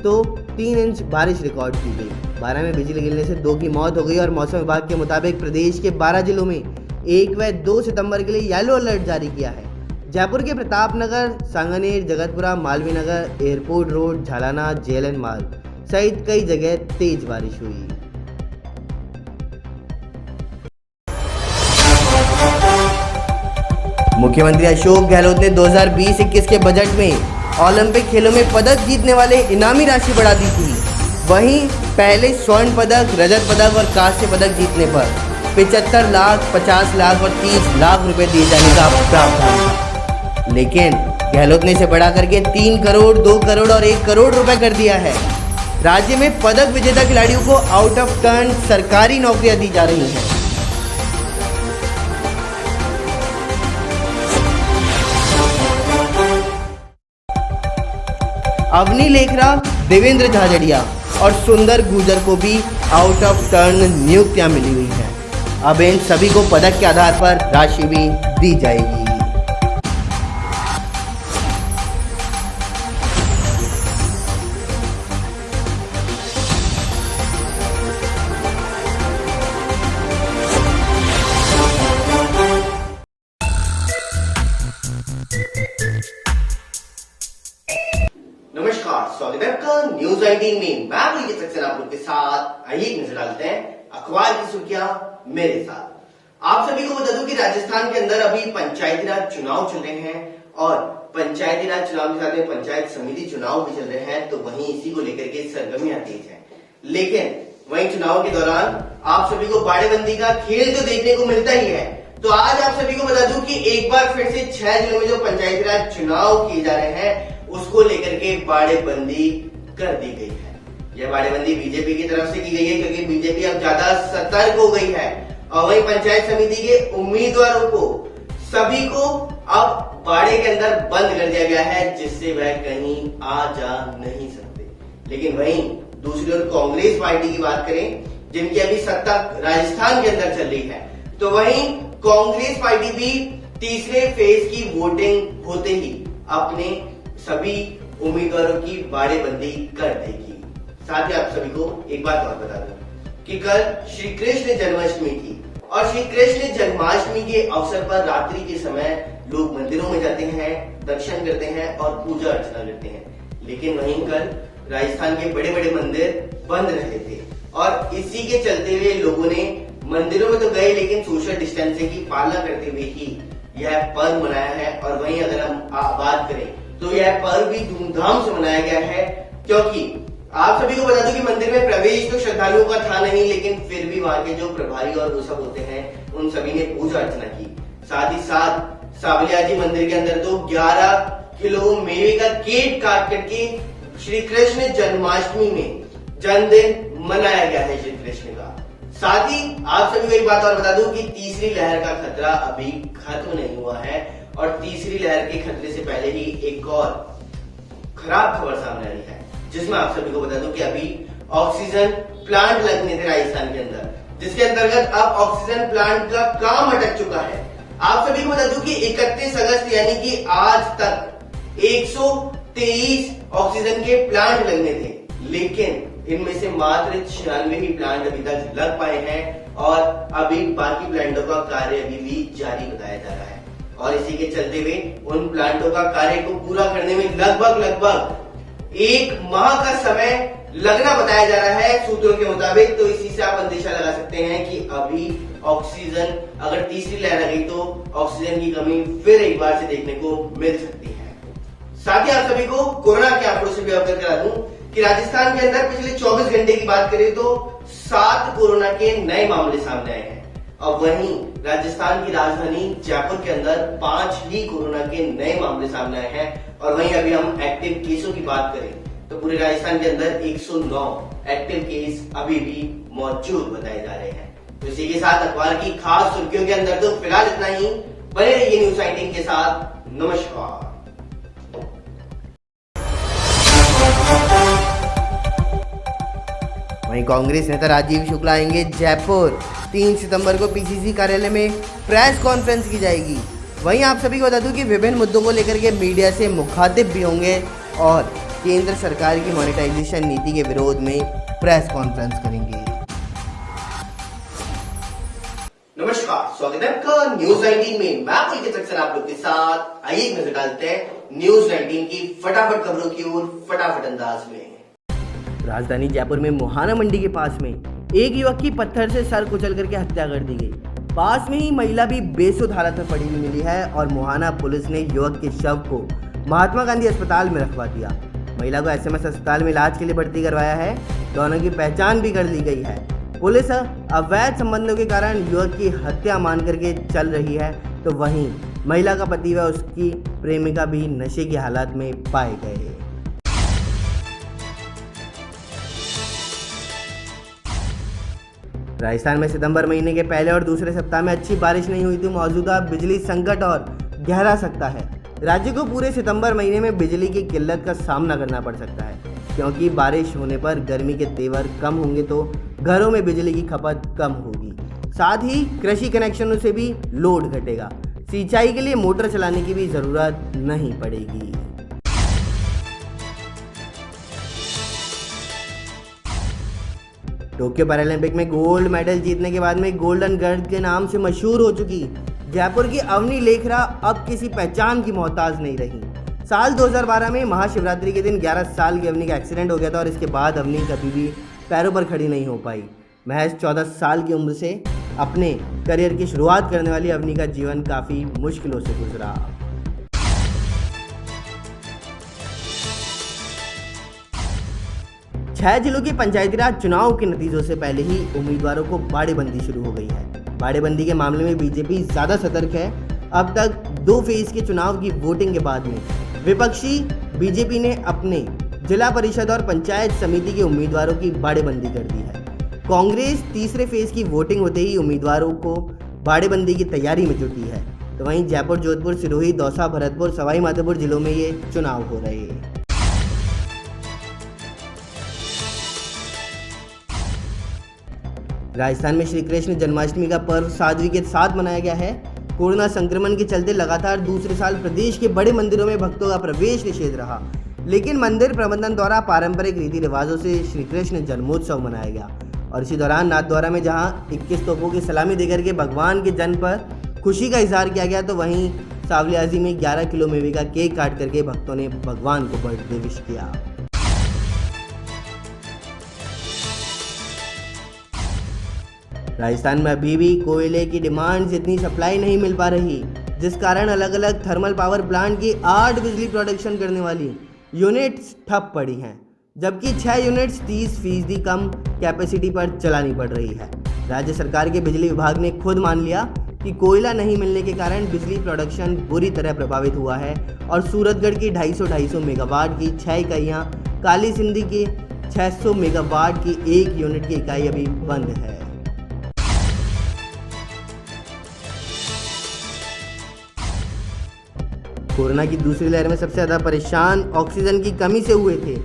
तो 3 इंच बारिश रिकॉर्ड की गई। 12 में बिजली गिरने से 2 की मौत हो गई और मौसम विभाग के मुताबिक प्रदेश के 12 जिलों में 1 व 2 सितंबर के लिए येलो अलर्ट जारी किया है। जयपुर के Pratap Nagar, Sanganer, Jagatpura, Malviya Nagar, airport road, Jhalana, JLN मार्ग सहित कई जगह तेज बारिश हुई। मुख्यमंत्री अशोक गहलोत ने 2020-21 के बजट में ओलंपिक खेलों में पदक जीतने वाले इनामी राशि बढ़ा दी थी। वहीं पहले स्वर्ण पदक, रजत पदक और कांस्य पदक जीतने पर 75 लाख, 50 लाख और 30 लाख रुपए दिए जाने का प्रावधान था, लेकिन गहलोत ने इसे बढ़ा करके 3 करोड़, 2 करोड़ और 1 करोड़ रुपए कर दिया है। राज्य में पदक विजेता खिलाड़ियों को आउट ऑफ टर्न सरकारी नौकरियां दी जा रही हैं। अवनी लेखरा, देवेंद्र झाझड़िया और सुंदर गुर्जर को भी आउट ऑफ टर्न नियुक्तियां मिली हुई हैं। अब इन सभी को पदक के आधार पर राशि भी दी जाएगी। नमस्कार, स्वागत है आपका न्यूज 18 में। मैं बुलकित सक्सेना आप लोग के साथ। आइए नजर डालते हैं अखबार की सुर्खियां मेरे साथ। आप सभी को बता दूं कि राजस्थान के अंदर अभी पंचायती राज चुनाव चल रहे हैं और पंचायती राज चुनाव के साथ में पंचायत समिति चुनाव भी चल रहे हैं, तो वहीं इसी को लेकर के सरगर्मियां तेज हैं। लेकिन वहीं चुनाव के दौरान आप सभी को बाड़ेबंदी का खेल तो देखने को मिलता ही है। तो आज आप सभी को बता दूं कि एक बार फिर से 6 जिलों में जो पंचायती राज चुनाव किए जा रहे हैं उसको लेकर के बाड़ेबंदी कर दी गई है। यह बाड़ेबंदी बीजेपी की तरफ से की गई है क्योंकि बीजेपी अब ज्यादा सतर्क हो गई है और वहीं पंचायत समिति के उम्मीदवारों को सभी को अब बाड़े के अंदर बंद कर दिया गया है, जिससे वह कहीं आ जा नहीं सकते। लेकिन वहीं दूसरी ओर कांग्रेस पार्टी की बात करें, जिनकी अभी सत्ता राजस्थान के अंदर चल रही है, तो वहीं कांग्रेस पार्टी भी तीसरे फेज की वोटिंग होते ही अपने सभी उम्मीदवारों की बाड़ेबंदी कर देगी। साथ ही आप सभी को एक बात और बता दूं कि कल श्री कृष्ण जन्माष्टमी थी और श्री कृष्ण जन्माष्टमी के अवसर पर रात्रि के समय लोग मंदिरों में जाते हैं, दर्शन करते हैं और पूजा अर्चना करते हैं। लेकिन वहीं कल राजस्थान के बड़े बड़े मंदिर बंद रहे थे और इसी के चलते हुए लोगों ने मंदिरों में तो गए लेकिन सोशल डिस्टेंसिंग की पालना करते हुए ही यह पर्व मनाया है। और वहीं अगर हम बात करें तो यह पर्व भी धूमधाम से मनाया गया है, क्योंकि आप सभी को बता दूं कि मंदिर में प्रवेश तो श्रद्धालुओं का था नहीं, लेकिन फिर भी वहां के जो प्रभारी और वो सब होते हैं उन सभी ने पूजा अर्चना की। साथ ही साथ सावलियाजी मंदिर के अंदर तो 11 किलो मेवे का केक काट करके श्री कृष्ण जन्माष्टमी में जन्मदिन मनाया गया है श्री कृष्ण का। साथ ही आप सभी को एक बात और बता दूं कि तीसरी लहर का खतरा अभी खत्म नहीं हुआ है और तीसरी लहर के खतरे से पहले ही एक और खराब खबर सामने आई है, जिसमें आप सभी को बता दूं कि अभी ऑक्सीजन प्लांट लगने थे राजस्थान के अंदर, जिसके अंतर्गत अब ऑक्सीजन प्लांट का काम अटक चुका है। आप सभी को बता दूं कि 31 अगस्त यानी कि आज तक 123 ऑक्सीजन के प्लांट लगने थे, लेकिन इनमें से मात्र 96 ही प्लांट अभी तक लग पाए हैं और अभी बाकी प्लांटों का कार्य अभी भी जारी बताया जा रहा है। और इसी के चलते हुए उन प्लांटों का कार्य को पूरा करने में लगभग 1 माह का समय लगना बताया जा रहा है सूत्रों के मुताबिक। तो इसी से आप अंदेशा लगा सकते हैं कि अभी ऑक्सीजन, अगर तीसरी लहर आ गई तो ऑक्सीजन की कमी फिर एक बार से देखने को मिल सकती है। साथ ही आप सभी को कोरोना के आंकड़ों से भी अवगत करा दूं कि राजस्थान के अंदर पिछले 24 घंटे की बात करें तो 7 कोरोना के नए मामले सामने आए हैं। और वहीं राजस्थान की राजधानी जयपुर के अंदर 5 ही कोरोना के नए मामले सामने आए हैं। और वहीं अभी हम एक्टिव केसों की बात करें तो पूरे राजस्थान के अंदर 109 एक्टिव केस अभी भी मौजूद बताए जा रहे हैं। तो इसी के साथ अखबार की खास सुर्खियों के अंदर तो फिलहाल इतना ही। बने रहिए न्यूज 18 के साथ। नमस्कार। वहीं कांग्रेस नेता राजीव शुक्ला आएंगे जयपुर। 3 सितंबर को पीसीसी कार्यालय में प्रेस कॉन्फ्रेंस की जाएगी। वहीं आप सभी को बता दूं कि विभिन्न मुद्दों को लेकर के मीडिया से मुखातिब भी होंगे और केंद्र सरकार की मॉनेटाइजेशन नीति के विरोध में प्रेस कॉन्फ्रेंस करेंगे। नमस्कार, स्वागत है आपका न्यूज 19 में। मैं पुलकित सक्सेना आप लोग के साथ। आइए एक नजर डालते हैं न्यूज 19 की फटाफट खबरों की ओर फटाफट अंदाज में। राजधानी जयपुर में मुहाना मंडी के पास में एक युवक की पत्थर से सर कुचल करके हत्या कर दी गई। पास में ही महिला भी बेसुध हालत में पड़ी हुई मिली है और मुहाना पुलिस ने युवक के शव को महात्मा गांधी अस्पताल में रखवा दिया। महिला को एसएमएस अस्पताल में इलाज के लिए भर्ती करवाया है। दोनों की पहचान भी कर ली गई है। पुलिस अवैध संबंधों के कारण युवक की हत्या मान करके चल रही है, तो वहीं महिला का पति व उसकी प्रेमिका भी नशे की हालत में पाए गए। राजस्थान में सितंबर महीने के पहले और दूसरे सप्ताह में अच्छी बारिश नहीं हुई तो मौजूदा बिजली संकट और गहरा सकता है। राज्य को पूरे सितंबर महीने में बिजली की किल्लत का सामना करना पड़ सकता है, क्योंकि बारिश होने पर गर्मी के तेवर कम होंगे तो घरों में बिजली की खपत कम होगी। साथ ही कृषि कनेक्शनों से भी लोड घटेगा। सिंचाई के लिए मोटर चलाने की भी जरूरत नहीं पड़ेगी। टोक्यो पैरालंपिक में गोल्ड मेडल जीतने के बाद में गोल्डन गर्ल के नाम से मशहूर हो चुकी जयपुर की अवनी लेखरा अब किसी पहचान की मोहताज नहीं रही। साल 2012 में महाशिवरात्रि के दिन 11 साल की अवनी का एक्सीडेंट हो गया था और इसके बाद अवनी कभी भी पैरों पर खड़ी नहीं हो पाई। महज 14 साल की उम्र से अपने करियर की शुरुआत करने वाली अवनी का जीवन काफ़ी मुश्किलों से गुजरा। छह जिलों के पंचायती राज चुनाव के नतीजों से पहले ही उम्मीदवारों को बाड़ेबंदी शुरू हो गई है। बाड़ेबंदी के मामले में बीजेपी ज़्यादा सतर्क है। अब तक 2 फेज के चुनाव की वोटिंग के बाद में विपक्षी बीजेपी ने अपने जिला परिषद और पंचायत समिति के उम्मीदवारों की बाड़ेबंदी कर दी है। कांग्रेस तीसरे फेज की वोटिंग होते ही उम्मीदवारों को बाड़ेबंदी की तैयारी में जुटी है, तो वहीं जयपुर, जोधपुर, सिरोही, दौसा, भरतपुर, सवाई माधोपुर जिलों में ये चुनाव हो रहे हैं। राजस्थान में श्री कृष्ण जन्माष्टमी का पर्व सादगी के साथ मनाया गया है। कोरोना संक्रमण के चलते लगातार दूसरे साल प्रदेश के बड़े मंदिरों में भक्तों का प्रवेश निषेध रहा, लेकिन मंदिर प्रबंधन द्वारा पारंपरिक रीति रिवाजों से श्री कृष्ण जन्मोत्सव मनाया गया। और इसी दौरान नाथद्वारा में जहां 21 तोपों की सलामी देकर के भगवान के जन्म पर खुशी का इजहार किया गया, तो वहीं सावलियाजी में 11 किलो मेवे का केक काट करके भक्तों ने भगवान को बर्थडे विश किया। राजस्थान में अभी भी कोयले की डिमांड से इतनी सप्लाई नहीं मिल पा रही, जिस कारण अलग अलग थर्मल पावर प्लांट की 8 बिजली प्रोडक्शन करने वाली यूनिट्स ठप पड़ी हैं, जबकि 6 यूनिट्स 30% कम कैपेसिटी पर चलानी पड़ रही है। राज्य सरकार के बिजली विभाग ने खुद मान लिया कि कोयला नहीं मिलने के कारण बिजली प्रोडक्शन बुरी तरह प्रभावित हुआ है और सूरतगढ़ की 250 मेगावाट की 6 इकाइयाँ, काली सिंधी की 600 मेगावाट की 1 यूनिट की इकाई अभी बंद है। कोरोना की दूसरी लहर में सबसे ज़्यादा परेशान ऑक्सीजन की कमी से हुए थे।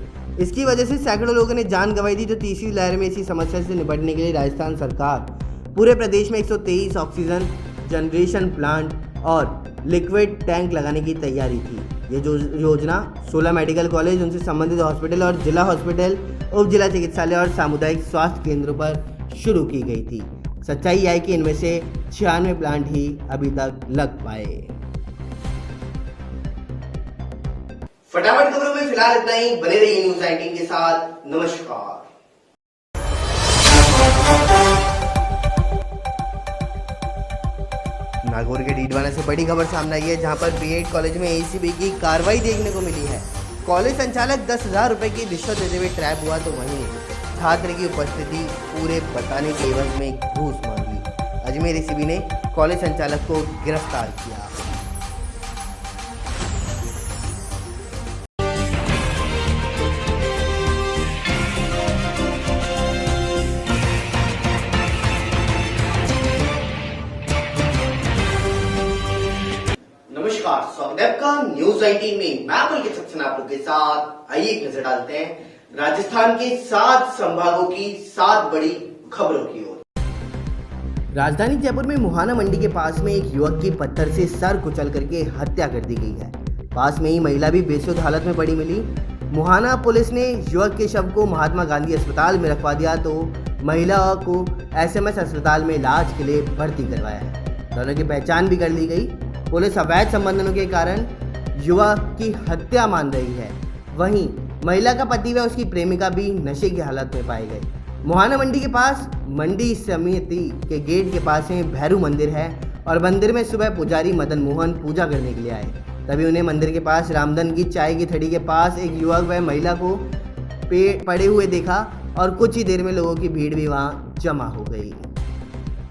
इसकी वजह से सैकड़ों लोगों ने जान गंवाई थी। तो तीसरी लहर में इसी समस्या से निपटने के लिए राजस्थान सरकार पूरे प्रदेश में 123 ऑक्सीजन जनरेशन प्लांट और लिक्विड टैंक लगाने की तैयारी थी। ये जो योजना 16 मेडिकल कॉलेज, उनसे संबंधित हॉस्पिटल और जिला हॉस्पिटल, उप जिला चिकित्सालय और सामुदायिक स्वास्थ्य केंद्रों पर शुरू की गई थी। सच्चाई यह है कि इनमें से 96 प्लांट ही अभी तक लग पाए। फटाफट खबरों में फिलहाल इतना ही। बने रहिए न्यूज 19 के साथ। नमस्कार। नागौर के डीडवाना से बड़ी खबर सामने आई है, जहां पर बीएड कॉलेज में एसीबी की कार्रवाई देखने को मिली है। कॉलेज संचालक 10,000 रुपए की रिश्वत देते हुए ट्रैप हुआ, तो वहीं छात्र की उपस्थिति पूरे बताने के एवज में घूस मांगी। अजमेर एसीबी ने कॉलेज संचालक को गिरफ्तार किया। नमस्कार, स्वागत है आपका न्यूज 19 में। मैं पुलकित सक्सेना आप लोग के साथ। आइए एक नजर डालते हैं राजस्थान के 7 संभागों की 7 बड़ी खबरों की ओर। राजधानी जयपुर में मुहाना मंडी के पास में एक युवक की पत्थर से सर कुचल करके हत्या कर दी गई है। पास में ही महिला भी बेसुध हालत में पड़ी मिली। मुहाना पुलिस ने युवक के शव को महात्मा गांधी अस्पताल में रखवा दिया तो महिला को एसएमएस अस्पताल में इलाज के लिए भर्ती करवाया है। दोनों की पहचान भी कर ली गई। पुलिस अवैध संबंधों के कारण युवक की हत्या मान रही है। वहीं महिला का पति व उसकी प्रेमिका भी नशे की हालत में पाए गए। मुहाना मंडी के पास मंडी समिति के गेट के पास में भैरू मंदिर है और मंदिर में सुबह पुजारी मदन मोहन पूजा करने के लिए आए। तभी उन्हें मंदिर के पास रामधन की चाय की थड़ी के पास एक युवक व महिला को पड़े हुए देखा और कुछ ही देर में लोगों की भीड़ भी वहां जमा हो गई।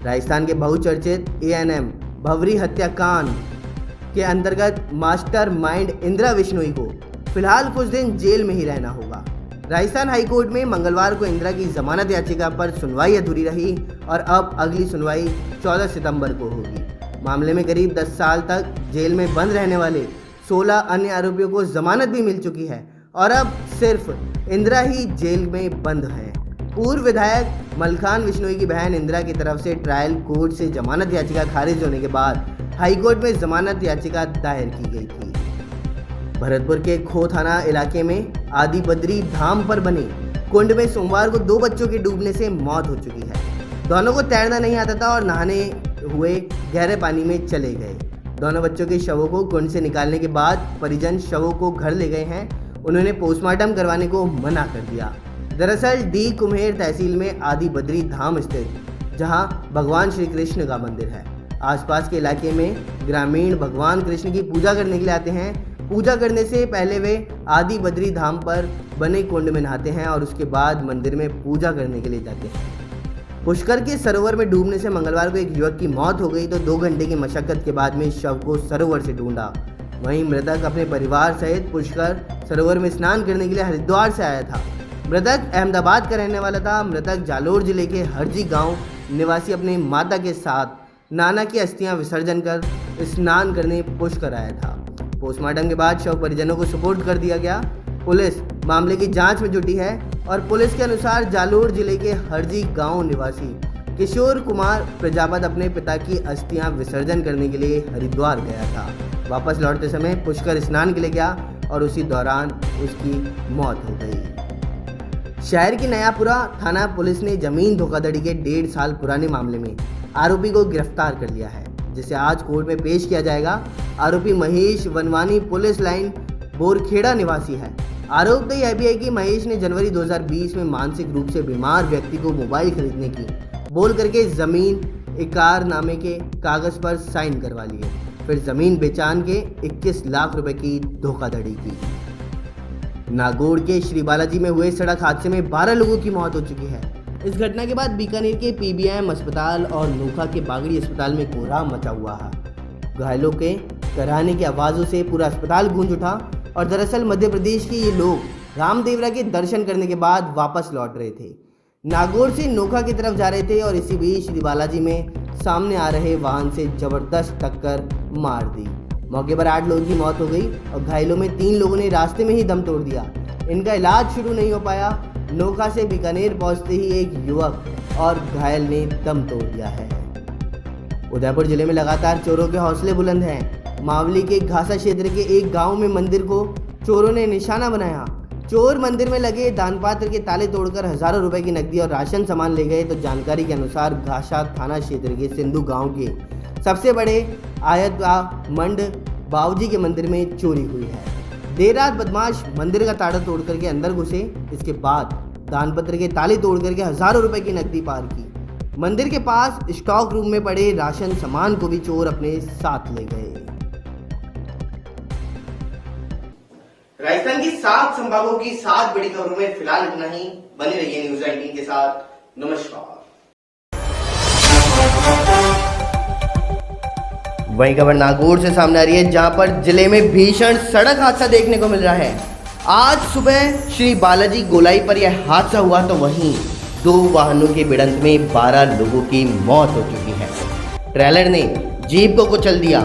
राजस्थान के बहुचर्चित एएनएम भवरी हत्याकांड के अंतर्गत मास्टर माइंड इंदिरा बिश्नोई को फिलहाल कुछ दिन जेल में ही रहना होगा। राजस्थान हाईकोर्ट में मंगलवार को इंदिरा की जमानत याचिका पर सुनवाई अधूरी रही और अब अगली सुनवाई 14 सितंबर को होगी। मामले में करीब 10 साल तक जेल में बंद रहने वाले 16 अन्य आरोपियों को जमानत भी मिल चुकी है और अब सिर्फ इंदिरा ही जेल में बंद है। पूर्व विधायक मलखान बिश्नोई की बहन इंदिरा की तरफ से ट्रायल कोर्ट से जमानत याचिका खारिज होने के बाद हाईकोर्ट में जमानत याचिका दायर की गई थी। भरतपुर के खो थाना इलाके में आदि बद्री धाम पर बने कुंड में सोमवार को 2 बच्चों के डूबने से मौत हो चुकी है। दोनों को तैरना नहीं आता था और नहाने हुए गहरे पानी में चले गए। दोनों बच्चों के शवों को कुंड से निकालने के बाद परिजन शवों को घर ले गए हैं। उन्होंने पोस्टमार्टम करवाने को मना कर दिया। दरअसल डी कुम्हेर तहसील में आदि बद्री धाम स्थित जहां भगवान श्री कृष्ण का मंदिर है। आसपास के इलाके में ग्रामीण भगवान कृष्ण की पूजा करने के लिए आते हैं। पूजा करने से पहले वे आदि बद्री धाम पर बने कुंड में नहाते हैं और उसके बाद मंदिर में पूजा करने के लिए जाते हैं। पुष्कर के सरोवर में डूबने से मंगलवार को एक युवक की मौत हो गई तो 2 घंटे की मशक्कत के बाद में शव को सरोवर से ढूंढा। वहीं मृतक अपने परिवार सहित पुष्कर सरोवर में स्नान करने के लिए हरिद्वार से आया था। मृतक अहमदाबाद का रहने वाला था। मृतक जालोर जिले के हरजी गांव निवासी अपनी माता के साथ नाना की अस्थियां विसर्जन कर स्नान करने पुष्कर आया था। पोस्टमार्टम के बाद शव परिजनों को सुपुर्द कर दिया गया। पुलिस मामले की जांच में जुटी है और पुलिस के अनुसार जालोर जिले के हरजी गांव निवासी किशोर कुमार प्रजापत अपने पिता की अस्थियां विसर्जन करने के लिए हरिद्वार गया था। वापस लौटते समय पुष्कर स्नान के लिए गया और उसी दौरान उसकी मौत हो गई। शहर की नयापुरा थाना पुलिस ने जमीन धोखाधड़ी के 1.5 साल पुराने मामले में आरोपी को गिरफ्तार कर लिया है, जिसे आज कोर्ट में पेश किया जाएगा। आरोपी महेश वनवानी पुलिस लाइन बोरखेड़ा निवासी है। आरोप तो यह भी है कि महेश ने जनवरी 2020 में मानसिक रूप से बीमार व्यक्ति को मोबाइल खरीदने की बोल करके जमीन इकारनामे के कागज पर साइन करवा लिए, फिर जमीन बेचान के 21 लाख रुपए की धोखाधड़ी की। नागौर के श्री बालाजी में हुए सड़क हादसे में 12 लोगों की मौत हो चुकी है। इस घटना के बाद बीकानेर के पीबीएम अस्पताल और नोखा के बागड़ी अस्पताल में कोहराम मचा हुआ है। घायलों के कराहने की आवाज़ों से पूरा अस्पताल गूंज उठा और दरअसल मध्य प्रदेश के ये लोग रामदेवरा के दर्शन करने के बाद वापस लौट रहे थे। नागौर से नोखा की तरफ जा रहे थे और इसी बीच श्री बालाजी में सामने आ रहे वाहन से जबरदस्त टक्कर मार दी। मौके पर 8 लोगों की मौत हो गई और घायलों में 3 लोगों ने रास्ते में ही दम तोड़ दिया। इनका इलाज शुरू नहीं हो पाया। नोखा से बीकानेर पहुंचते ही एक युवक और घायल ने दम तोड़ दिया है। उदयपुर जिले में लगातार चोरों के हौसले बुलंद हैं। मावली के घासा क्षेत्र के एक गांव में मंदिर को चोरों ने निशाना बनाया। चोर मंदिर में लगे दानपात्र के ताले तोड़कर हजारों रुपए की नकदी और राशन सामान ले गए। तो जानकारी के अनुसार घासा थाना क्षेत्र के सिंधु गांव के सबसे बड़े आयतगा मंड बाबूजी के मंदिर में चोरी हुई है। देर रात बदमाश मंदिर का ताला तोड़ करके अंदर घुसे। इसके बाद दानपत्र के ताले तोड़ करके हजारों रुपए की नकदी पार की। मंदिर के पास स्टॉक रूम में पड़े राशन सामान को भी चोर अपने साथ ले गए। राजस्थान की 7 संभागों की 7 बड़ी खबरों में फिलहाल इतना ही। बने रहिए न्यूज़ 18 के साथ। नमस्कार। वहीं खबर नागौर से सामने आ रही है, जहां पर जिले में भीषण सड़क हादसा देखने को मिल रहा है। आज सुबह श्री बालाजी गोलाई पर यह हादसा हुआ तो वहीं 2 वाहनों के भिड़ंत में 12 लोगों की मौत हो चुकी है। ट्रेलर ने जीप को कुचल दिया।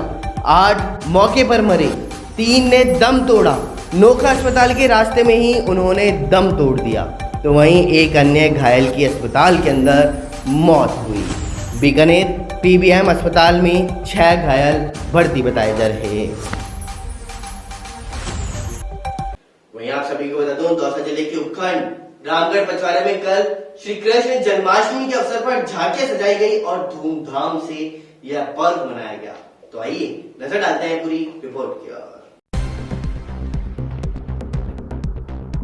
8 मौके पर मरे, 3 ने दम तोड़ा। नोखा अस्पताल के रास्ते में ही उन्होंने दम तोड़ दिया। तो वहीं एक अन्य घायल की अस्पताल के अंदर मौत हुई। बीकानेर पीबीएम अस्पताल में 6 घायल भर्ती बताए जा रहे हैं। वहीं आप सभी को बता दूं, दौसा जिले के उपखंड रामगढ़ पचवाड़ा में कल श्री कृष्ण जन्माष्टमी के अवसर पर झांकियां सजाई गई और धूमधाम से यह पर्व मनाया गया। तो आइए नजर डालते हैं पूरी रिपोर्ट की ओर।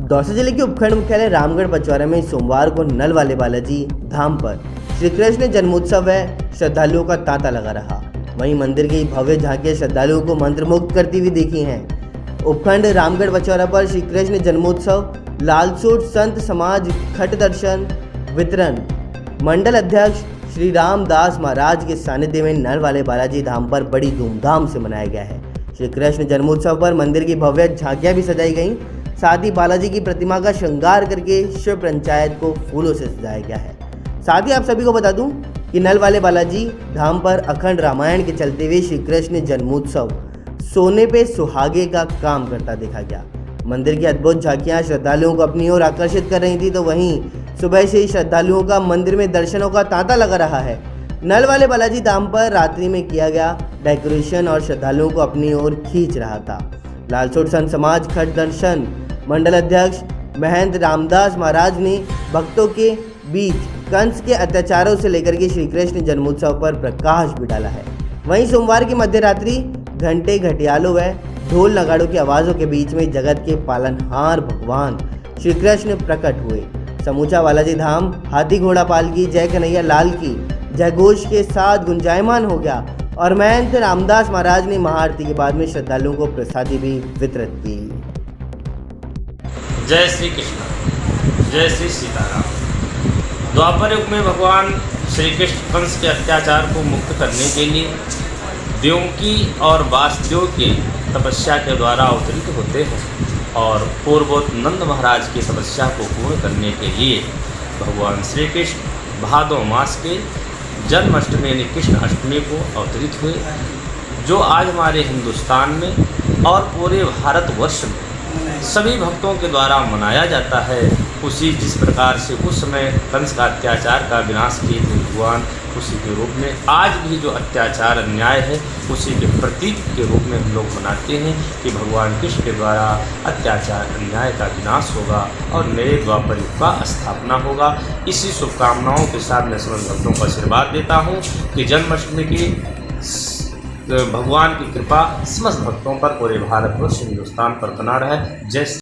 दौसा जिले के उपखंड मुख्यालय रामगढ़ पचवाड़ा में सोमवार को नल वाले बालाजी धाम पर श्री कृष्ण जन्मोत्सव व श्रद्धालुओं का तांता लगा रहा। वहीं मंदिर की भव्य झांकियां श्रद्धालुओं को मंत्रमुग्ध करती हुई देखी हैं। उपखंड रामगढ़ पचवाड़ा पर श्री कृष्ण जन्मोत्सव लालसोट संत समाज खट दर्शन वितरण मंडल अध्यक्ष श्री रामदास महाराज के सानिध्य में नल वाले बालाजी धाम पर बड़ी धूमधाम से मनाया गया है। श्री कृष्ण जन्मोत्सव पर मंदिर की भव्य झांकियां भी सजाई गईं। साथ ही बालाजी की प्रतिमा का श्रृंगार करके शिव पंचायत को फूलों से सजाया गया है। साथ ही आप सभी को बता दूं कि नल वाले बालाजी धाम पर अखंड रामायण के चलते हुए श्री कृष्ण जन्मोत्सव सोने पे सुहागे का काम करता देखा गया। मंदिर की अद्भुत झांकियां श्रद्धालुओं को अपनी ओर आकर्षित कर रही थी, तो वहीं सुबह से ही श्रद्धालुओं का मंदिर में दर्शनों का तांता लगा रहा है। नल वाले बालाजी धाम पर रात्रि में किया गया डेकोरेशन और श्रद्धालुओं को अपनी ओर खींच रहा था। लालसोट संत समाज खट दर्शन मंडल अध्यक्ष महंत रामदास महाराज ने भक्तों के बीच कंस के अत्याचारों से लेकर के श्री कृष्ण जन्मोत्सव पर प्रकाश भी डाला है। वहीं सोमवार की मध्य रात्रि घंटे घटियालों व ढोल नगाड़ों की आवाज़ों के बीच में जगत के पालनहार भगवान श्री कृष्ण प्रकट हुए। समूचा बालाजी धाम हाथी घोड़ा पालकी जय कन्हैया लाल की जयघोष के साथ गुंजायमान हो गया और महंत रामदास महाराज ने महाआरती के बाद में श्रद्धालुओं को प्रसादी भी वितरित की। जय श्री कृष्ण, जय श्री सीताराम। द्वापर युग में भगवान श्री कृष्ण कंस के अत्याचार को मुक्त करने के लिए देवकी और वासुदेव के तपस्या के द्वारा अवतरित होते हैं और पूर्वोत नंद महाराज की तपस्या को पूर्ण करने के लिए भगवान श्री कृष्ण भादो मास के जन्माष्टमी यानी कृष्ण अष्टमी को अवतरित हुए, जो आज हमारे हिंदुस्तान में और पूरे भारतवर्ष में सभी भक्तों के द्वारा मनाया जाता है। उसी जिस प्रकार से उस समय कंस का अत्याचार का विनाश किए थे भगवान, उसी के रूप में आज भी जो अत्याचार अन्याय है उसी के प्रतीक के रूप में हम लोग मनाते हैं कि भगवान कृष्ण के द्वारा अत्याचार अन्याय का विनाश होगा और नए द्वापर युग का स्थापना होगा। इसी शुभकामनाओं के साथ मैं समस्त भक्तों को आशीर्वाद देता हूँ कि जन्माष्टमी की भगवान की कृपा समस्त भक्तों पर पूरे भारतवर्ष हिंदुस्तान पर बना रहे। जय